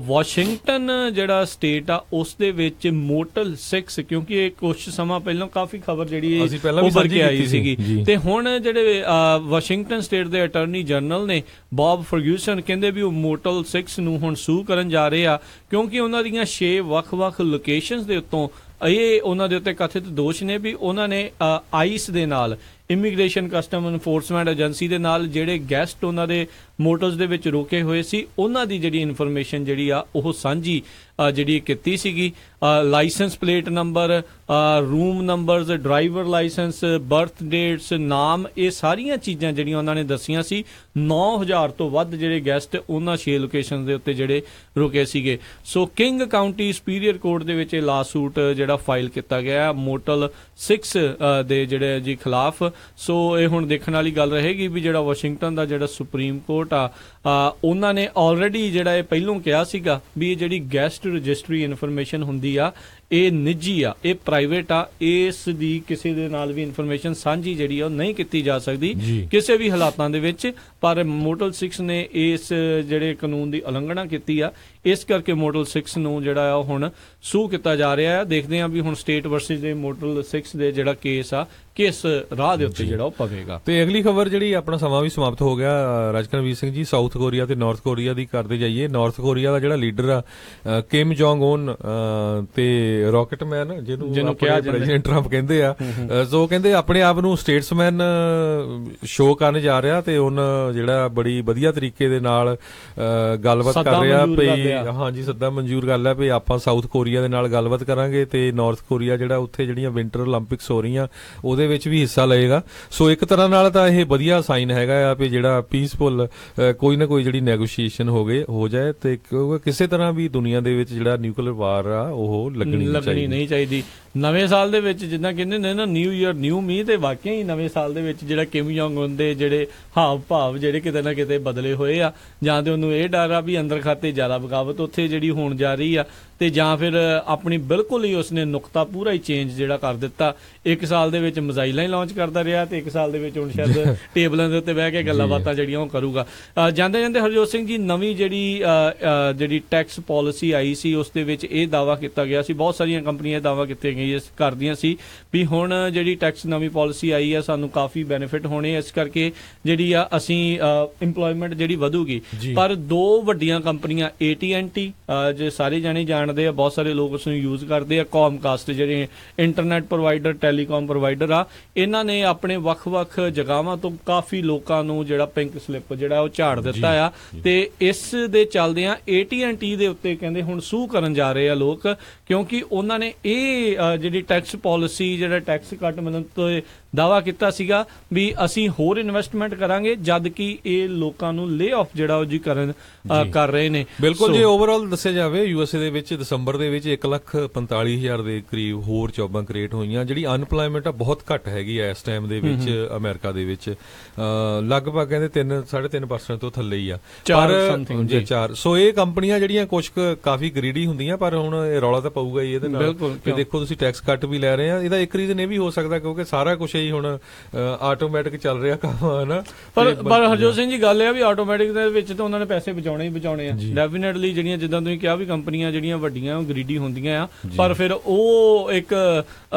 ਵਾਸ਼ਿੰਗਟਨ ਜਿਹੜਾ ਸਟੇਟ ਆ ਉਸ ਦੇ ਵਿੱਚ ਮੋਟਲ 6, ਕਿਉਂਕਿ ਇਹ ਕੁਝ ਸਮਾਂ ਪਹਿਲਾਂ ਕਾਫੀ ਖਬਰ ਜਿਹੜੀ ਉੱਭਰ ਕੇ ਆਈ ਸੀਗੀ ਤੇ ਹੁਣ ਜਿਹੜੇ ਵਾਸ਼ਿੰਗਟਨ ਸਟੇਟ ਦੇ ਅਟਾਰਨੀ ਜਨਰਲ ਨੇ ਬੌਬ ਫਰਗਿਊਸਨ ਕਹਿੰਦੇ ਵੀ ਉਹ ਮੋਟਲ 6 ਨੂੰ ਹੁਣ ਸੂ ਕਰਨ ਜਾ ਰਹੇ ਆ ਕਿਉਂਕਿ ਉਹਨਾਂ ਦੀਆਂ 6 ਵੱਖ-ਵੱਖ ਲੋਕੇਸ਼ਨਸ ਦੇ ਉੱਤੋਂ ਇਹ ਉਹਨਾਂ ਦੇ ਉੱਤੇ ਕਥਿਤ ਦੋਸ਼ ਨੇ ਵੀ ਉਹਨਾਂ ਨੇ ਆਈਸ ਦੇ ਨਾਲ, ਇਮੀਗ੍ਰੇਸ਼ਨ ਕਸਟਮ ਇਨਫੋਰਸਮੈਂਟ ਏਜੰਸੀ ਦੇ ਨਾਲ ਜਿਹੜੇ ਗੈਸਟ ਉਹਨਾਂ ਦੇ ਮੋਟਰਸ ਦੇ ਵਿੱਚ ਰੋਕੇ ਹੋਏ ਸੀ ਉਹਨਾਂ ਦੀ ਜਿਹੜੀ ਇਨਫੋਰਮੇਸ਼ਨ ਜਿਹੜੀ ਆ ਉਹ ਸਾਂਝੀ ਜਿਹੜੀ ਕੀਤੀ ਸੀਗੀ। Licence plate number, room numbers, driver licence, birth dates, ਨਾਮ, ਇਹ ਸਾਰੀਆਂ ਚੀਜ਼ਾਂ ਜਿਹੜੀਆਂ ਉਹਨਾਂ ਨੇ ਦੱਸੀਆਂ ਸੀ। 9000 ਤੋਂ ਵੱਧ ਜਿਹੜੇ ਗੈਸਟ ਉਹਨਾਂ 6 ਲੋਕੇਸ਼ਨ ਦੇ ਉੱਤੇ ਜਿਹੜੇ ਰੁਕੇ ਸੀਗੇ। ਸੋ ਕਿੰਗ ਕਾਉਂਟੀ ਸੁਪੀਰੀਅਰ ਕੋਰਟ ਦੇ ਵਿੱਚ ਇਹ ਲਾਸੂਟ ਜਿਹੜਾ ਫਾਈਲ ਕੀਤਾ ਗਿਆ ਮੋਟਲ 6 ਦੇ ਜਿਹੜੇ ਜੀ ਖਿਲਾਫ। ਸੋ ਇਹ ਹੁਣ ਦੇਖਣ ਵਾਲੀ ਗੱਲ ਰਹੇਗੀ ਵੀ ਜਿਹੜਾ ਵਾਸ਼ਿੰਗਟਨ ਦਾ ਜਿਹੜਾ ਸੁਪਰੀਮ ਕੋਰਟ ਆ ਉਹਨਾਂ ਨੇ ਆਲਰੇਡੀ ਜਿਹੜਾ ਇਹ ਪਹਿਲੋਂ ਕਿਹਾ ਸੀਗਾ ਵੀ ਇਹ ਜਿਹੜੀ ਗੈਸਟ ਰਜਿਸਟਰੀ ਇਨਫੋਰਮੇਸ਼ਨ ਹੁੰਦੀ ਆ ਇਹ ਨਿੱਜੀ ਆ, ਇਹ ਪ੍ਰਾਈਵੇਟ ਆ, ਇਸ ਦੀ ਕਿਸੇ ਦੇ ਨਾਲ ਵੀ ਇਨਫੋਰਮੇਸ਼ਨ ਸਾਂਝੀ ਜਿਹੜੀ ਆ ਉਹ ਨਹੀਂ ਕੀਤੀ ਜਾ ਸਕਦੀ ਕਿਸੇ ਵੀ ਹਾਲਾਤਾਂ ਦੇ ਵਿੱਚ। ਪਰ ਮੋਟਲ 6 ਨੇ ਇਸ ਜਿਹੜੇ ਕਾਨੂੰਨ ਦੀ ਉਲੰਘਣਾ ਕੀਤੀ ਆ, ਇਸ ਕਰਕੇ ਮੋਟਲ 6 ਨੂੰ ਜਿਹੜਾ ਆ ਹੁਣ ਸੂ ਕੀਤਾ ਜਾ ਰਿਹਾ ਆ। ਦੇਖਦੇ ਆ ਵੀ ਹੁਣ ਸਟੇਟ ਵਰਸਸ ਦੇ ਮੋਟਲ 6 ਦੇ ਜਿਹੜਾ ਕੇਸ ਆ ਕਿਸ ਰਾਹ ਦੇ ਉੱਤੇ ਜਿਹੜਾ ਉਹ ਪਵੇਗਾ। ਤੇ ਅਗਲੀ ਖਬਰ ਜਿਹੜੀ ਆਪਣਾ ਸਮਾਂ ਵੀ ਸਮਾਪਤ ਹੋ ਗਿਆ ਰਾਜਕਰਨਵੀਰ ਸਿੰਘ ਜੀ, ਸਾਊਥ ਕੋਰੀਆ ਤੇ ਨਾਰਥ ਕੋਰੀਆ ਦੀ ਕਰਦੇ ਜਾਈਏ। ਨਾਰਥ ਕੋਰੀਆ ਦਾ ਜਿਹੜਾ ਲੀਡਰ ਆ ਕਿਮ ਜੋਂਗ ਉਨ ਤੇ ਰਾਕਟਮੈਨ ਜਿਹਨੂੰ ਪ੍ਰੈਜ਼ੀਡੈਂਟ ਟਰੰਪ ਕਹਿੰਦੇ ਆ, ਸੋ ਕਹਿੰਦੇ ਆਪਣੇ ਆਪ ਨੂੰ ਸਟੇਟਸਮੈਨ ਸ਼ੋਅ ਕਰਨ ਜਾ ਰਿਹਾ ਤੇ ਉਹਨਾਂ ਜਿਹੜਾ ਬੜੀ ਵਧੀਆ ਤਰੀਕੇ ਦੇ ਨਾਲ ਗੱਲਬਾਤ ਕਰ ਰਿਹਾ ਵੀ ਹਾਂਜੀ ਸੱਦਾ ਮਨਜ਼ੂਰ ਕਰ ਲਿਆ ਵੀ ਆਪਾਂ ਸਾਊਥ ਕੋਰੀਆ ਦੇ ਨਾਲ ਗੱਲਬਾਤ ਕਰਾਂਗੇ ਤੇ ਨਾਰਥ ਕੋਰੀਆ ਜਿਹੜਾ ਉੱਥੇ ਜਿਹੜੀਆਂ ਵਿੰਟਰ ਓਲੰਪਿਕਸ ਹੋ ਰਹੀਆਂ ਉਹਦੇ ਵਿੱਚ ਵੀ ਹਿੱਸਾ ਲਏਗਾ। ਸੋ ਇੱਕ ਤਰ੍ਹਾਂ ਨਾਲ ਤਾਂ ਇਹ ਵਧੀਆ ਸਾਈਨ ਹੈਗਾ ਆ ਵੀ ਜਿਹੜਾ ਪੀਸਫੁਲ ਕੋਈ ਨਾ ਕੋਈ ਜਿਹੜੀ ਨੈਗੋਸ਼ੀਏਸ਼ਨ ਹੋ ਜਾਏ ਤੇ ਕਿਸੇ ਤਰ੍ਹਾਂ ਵੀ ਦੁਨੀਆ ਦੇ ਵਿੱਚ ਜਿਹੜਾ ਨਿਊਕਲੀਅਰ ਵਾਰ ਆ ਉਹ ਲੱਗਣੀ ਨਹੀਂ ਚਾਹੀਦੀ। ਨਵੇਂ ਸਾਲ ਦੇ ਵਿੱਚ ਜਿੱਦਾਂ ਕਹਿੰਦੇ ਨੇ ਨਾ ਨਿਊ ਈਅਰ ਨਿਊ ਮੀ, ਤੇ ਵਾਕਿਆ ਹੀ ਨਵੇਂ ਸਾਲ ਦੇ ਵਿੱਚ ਜਿਹੜਾ ਕਿਮ ਜੋਂਗ ਉਨ ਦੇ ਜਿਹੜੇ ਹਾਵ ਭਾਵ ਜਿਹੜੇ ਕਿਤੇ ਨਾ ਕਿਤੇ ਬਦਲੇ ਹੋਏ ਆ, ਜਾਂ ਤੇ ਉਹਨੂੰ ਇਹ ਡਰ ਆ ਵੀ ਅੰਦਰ ਖਾਤੇ ਜ਼ਿਆਦਾ ਬਗਾਵਤ ਉੱਥੇ ਜਿਹੜੀ ਹੋਣ ਜਾ ਰਹੀ ਆ, ਤੇ ਜਾਂ ਫਿਰ ਆਪਣੀ ਬਿਲਕੁਲ ਹੀ ਉਸਨੇ ਨੁਕਤਾ ਪੂਰਾ ਹੀ ਚੇਂਜ ਜਿਹੜਾ ਕਰ ਦਿੱਤਾ। 1 ਸਾਲ ਦੇ ਵਿੱਚ ਮਿਜ਼ਾਈਲਾਂ ਹੀ ਲਾਂਚ ਕਰਦਾ ਰਿਹਾ ਤੇ 1 ਸਾਲ ਦੇ ਵਿੱਚ ਹੁਣ ਸ਼ਾਇਦ ਟੇਬਲਾਂ ਦੇ ਉੱਤੇ ਬਹਿ ਕੇ ਗੱਲਾਂ ਬਾਤਾਂ ਜਿਹੜੀਆਂ ਉਹ ਕਰੂਗਾ। ਜਾਂਦੇ ਜਾਂਦੇ ਹਰਜੋਤ ਸਿੰਘ ਜੀ, ਨਵੀਂ ਜਿਹੜੀ ਟੈਕਸ ਪਾਲਿਸੀ ਆਈ ਸੀ ਉਸ ਦੇ ਵਿੱਚ ਇਹ ਦਾਅਵਾ ਕੀਤਾ ਗਿਆ ਸੀ, ਬਹੁਤ ਸਾਰੀਆਂ ਕੰਪਨੀਆਂ ਦਾਅਵਾ ਕਰਦੀਆਂ ਸੀ ਵੀ ਹੁਣ ਜਿਹੜੀ ਟੈਕਸ ਨਵੀਂ ਪਾਲਿਸੀ ਆਈ ਆ ਸਾਨੂੰ ਕਾਫੀ ਬੈਨੀਫਿਟ ਹੋਣੇ, ਇਸ ਕਰਕੇ ਜਿਹੜੀ ਆ ਅਸੀਂ ਇੰਪਲੋਇਮੈਂਟ ਜਿਹੜੀ ਵਧੂਗੀ। ਪਰ 2 ਵੱਡੀਆਂ ਕੰਪਨੀਆਂ AT&T ਜੇ ਸਾਰੇ ਜਾਣੇ ਜਾਣਦੇ ਆ, ਬਹੁਤ ਸਾਰੇ ਲੋਕ ਉਸ ਨੂੰ ਯੂਜ਼ ਕਰਦੇ ਆ, ਕੌਮਕਾਸਟ ਜਿਹੜੇ ਇੰਟਰਨੈਟ ਪ੍ਰੋਵਾਈਡਰ ਟੈਲੀਕਾਮ ਪ੍ਰੋਵਾਈਡਰ ਆ, ਇਹਨਾਂ ਨੇ ਆਪਣੇ ਵੱਖ-ਵੱਖ ਜਗ੍ਹਾਵਾਂ ਤੋਂ ਕਾਫੀ ਲੋਕਾਂ ਨੂੰ ਜਿਹੜਾ ਪਿੰਕ ਸਲਿੱਪ ਜਿਹੜਾ ਉਹ ਝਾੜ ਦਿੱਤਾ ਆ ਤੇ ਇਸ ਦੇ ਚੱਲਦਿਆਂ AT&T ਦੇ ਉੱਤੇ ਕਹਿੰਦੇ ਹੁਣ ਸੂ ਕਰਨ ਜਾ ਰਹੇ ਆ ਲੋਕ, ਕਿਉਂਕਿ ਉਹਨਾਂ ਨੇ ਇਹ ਜਿਹੜੀ ਟੈਕਸ ਪਾਲਿਸੀ ਜਿਹੜਾ ਟੈਕਸ ਕੱਟ ਮਿਲਣ ਤੋਂ ਦਾਅਵਾ ਕੀਤਾ ਸੀਗਾ ਵੀ ਅਸੀਂ ਹੋਰ ਇਨਵੈਸਟਮੈਂਟ ਕਰਾਂਗੇ, ਜਦ ਕਿ ਇਹ ਲੋਕਾਂ ਨੂੰ ਲੇ ਆਫ ਜਿਹੜਾ ਉਹ ਜੀ ਕਰ ਰਹੇ ਨੇ। ਬਿਲਕੁਲ ਜੇ ਓਵਰਆਲ ਦੱਸਿਆ ਜਾਵੇ USA ਦੇ ਵਿੱਚ ਦਸੰਬਰ ਦੇ ਵਿੱਚ 1,45,000 ਦੇ ਕਰੀਬ ਹੋਰ ਜੌਬਾਂ ਕ੍ਰੀਏਟ ਹੋਈਆਂ। ਜਿਹੜੀ ਅਨਪਲਾਇਮੈਂਟ ਆ ਬਹੁਤ ਘੱਟ ਹੈਗੀ ਆ ਇਸ ਟਾਈਮ ਦੇ ਵਿੱਚ ਅਮਰੀਕਾ ਦੇ ਵਿੱਚ, ਲਗਭਗ ਕਹਿੰਦੇ 3.5% ਤੋਂ ਥੱਲੇ ਹੀ ਆ। ਪਰ ਸੋ ਇਹ ਕੰਪਨੀਆਂ ਜਿਹੜੀਆਂ ਕੁਝ ਕਾਫੀ ਗਰੀਡੀ ਹੁੰਦੀਆਂ, ਪਰ ਹੁਣ ਇਹ ਰੌਲਾ ਤਾਂ ਪਊਗਾ ਹੀ ਇਹਦੇ ਨਾਲ ਕਿ ਦੇਖੋ ਤੁਸੀਂ ਟੈਕਸ ਕੱਟ ਵੀ ਲੈ ਰਹੇ ਆ। ਇਹਦਾ ਇੱਕ ਰੀਜ਼ਨ ਇਹ ਵੀ ਹੋ ਸਕਦਾ ਕਿਉਂਕਿ ਸਾਰਾ ਕੁਝ ਹੀ ਹੁਣ ਆਟੋਮੈਟਿਕ ਚੱਲ ਰਿਹਾ ਕੰਮ ਹੈ ਨਾ। ਪਰ ਹਰਜੋਤ ਸਿੰਘ ਜੀ ਗੱਲ ਇਹ ਆ ਵੀ ਆਟੋਮੈਟਿਕ ਦੇ ਵਿੱਚ ਤਾਂ ਉਹਨਾਂ ਨੇ ਪੈਸੇ ਬਚਾਉਣੇ ਹੀ ਬਚਾਉਣੇ ਆ ਡੈਫੀਨੇਟਲੀ। ਜਿਹੜੀਆਂ ਜਿੱਦਾਂ ਤੁਸੀਂ ਕਿਹਾ ਵੀ ਕੰਪਨੀਆਂ ਜਿਹੜੀਆਂ ਵੱਡੀਆਂ ਉਹ ਗਰੀਡੀ ਹੁੰਦੀਆਂ ਆ, ਪਰ ਫਿਰ ਉਹ ਇੱਕ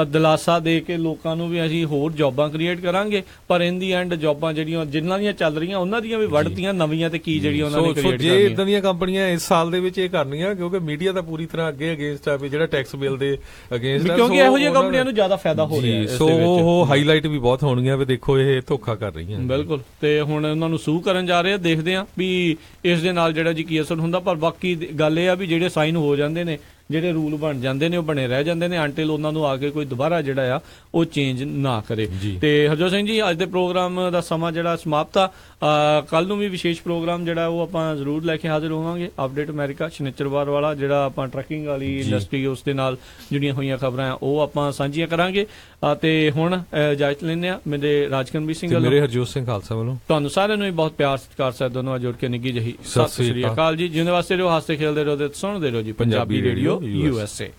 ਦਿਲਾਸਾ ਦੇ ਕੇ ਲੋਕਾਂ ਨੂੰ ਵੀ ਅਸੀਂ ਹੋਰ ਜੌਬਾਂ ਕ੍ਰੀਏਟ ਕਰਾਂਗੇ, ਪਰ ਇਨ ਦੀ ਐਂਡ ਜੌਬਾਂ ਜਿਹੜੀਆਂ ਜਿਨ੍ਹਾਂ ਦੀਆਂ ਚੱਲ ਰਹੀਆਂ ਉਹਨਾਂ ਦੀਆਂ ਵੀ ਵੱਢਤੀਆਂ ਨਵੀਆਂ ਤੇ ਕੀ ਜਿਹੜੀਆਂ ਉਹਨਾਂ ਨੇ ਕ੍ਰੀਏਟ ਕਰਨੀਆਂ। ਜੇ ਇਦਾਂ ਦੀਆਂ ਕੰਪਨੀਆਂ ਇਸ ਸਾਲ ਦੇ ਵਿੱਚ ਇਹ ਕਰਨੀਆਂ, ਕਿਉਂਕਿ ਮੀਡੀਆ ਤਾਂ ਪੂਰੀ ਤਰ੍ਹਾਂ ਅੱਗੇ ਅਗੇਂਸਟ ਆ ਵੀ ਜਿਹੜਾ ਟੈਕਸ ਬਿੱਲ ਦੇ ਅਗੇਂਸਟ, ਕਿਉਂਕਿ ਇਹੋ ਜਿਹੀਆਂ ਕੰਪਨੀਆਂ ਨੂੰ ਜ਼ਿਆਦਾ ਫਾਇਦਾ ਹੋ ਰਿਹਾ। ਸੋ ਉਹ ਹਾਈਲਾਈਟ ਵੀ ਬਹੁਤ ਹੋਣਗੀਆਂ ਵੀ ਦੇਖੋ ਇਹ ਧੋਖਾ ਕਰ ਰਹੀਆਂ। ਬਿਲਕੁਲ, ਤੇ ਹੁਣ ਉਹਨਾਂ ਨੂੰ ਸੂ ਕਰਨ ਜਾ ਰਹੇ ਆ, ਦੇਖਦੇ ਆ ਵੀ ਇਸ ਦੇ ਨਾਲ ਜਿਹੜਾ ਜੀ ਕੀ ਅਸਰ ਹੁੰਦਾ। ਪਰ ਬਾਕੀ ਗੱਲ ਇਹ ਆ ਵੀ ਜਿਹੜੇ ਸਾਈਨ ਹੋ ਜਾਂਦੇ ਨੇ, ਜਿਹੜੇ ਰੂਲ ਬਣ ਜਾਂਦੇ ਨੇ ਉਹ ਬਣੇ ਰਹਿ ਜਾਂਦੇ ਨੇ ਅੰਟਿਲ ਉਹਨਾਂ ਨੂੰ ਆ ਕੇ ਕੋਈ ਦੁਬਾਰਾ ਜਿਹੜਾ ਆ ਉਹ ਚੇਂਜ ਨਾ ਕਰੇ। ਤੇ ਹਰਜੋਤ ਸਿੰਘ ਜੀ ਅੱਜ ਦੇ ਪ੍ਰੋਗਰਾਮ ਦਾ ਸਮਾਂ ਜਿਹੜਾ ਸਮਾਪਤ ਆ, ਕੱਲ ਨੂੰ ਵੀ ਵਿਸ਼ੇਸ਼ ਪ੍ਰੋਗਰਾਮ ਜਿਹੜਾ ਉਹ ਆਪਾਂ ਜ਼ਰੂਰ ਲੈ ਕੇ ਹਾਜ਼ਰ ਹੋਵਾਂਗੇ। ਅਪਡੇਟ ਅਮਰੀਕਾ ਸ਼ਨੀਚਰਵਾਰ ਵਾਲਾ ਜਿਹੜਾ ਆਪਾਂ ਟਰੱਕਿੰਗ ਵਾਲੀ ਇੰਡਸਟਰੀ ਉਸ ਦੇ ਨਾਲ ਜਿਹੜੀਆਂ ਹੋਈਆਂ ਖਬਰਾਂ ਉਹ ਆਪਾਂ ਸਾਂਝੀਆਂ ਕਰਾਂਗੇ। ਤੇ ਹੁਣ ਇਜਾਜ਼ਤ ਲੈਂਦੇ ਆ ਮੇਰੇ ਰਾਜਕਰਮਜੀਤ ਸਿੰਘ ਵੱਲੋਂ, ਮੇਰੇ ਹਰਜੋਤ ਸਿੰਘ ਖਾਲਸਾ ਵੱਲੋਂ ਤੁਹਾਨੂੰ ਸਾਰਿਆਂ ਨੂੰ ਵੀ ਬਹੁਤ ਪਿਆਰ ਸਤਿਕਾਰ ਸਾਹਿਬ ਦੋਨੋਂ ਜੋੜ ਕੇ ਨਿੱਘੀ ਜਿਹੀ ਸਤਿ ਸ੍ਰੀ ਅਕਾਲ ਜੀ। ਜਿਉਂਦੇ ਵਾਸਤੇ ਰਹੋ, ਹੱਸਦੇ ਖੇਲਦੇ ਰਹੋ ਤੇ ਸੁਣਦੇ ਰਹੋ ਜੀ ਪੰਜਾਬੀ ਰੇਡੀਓ USA।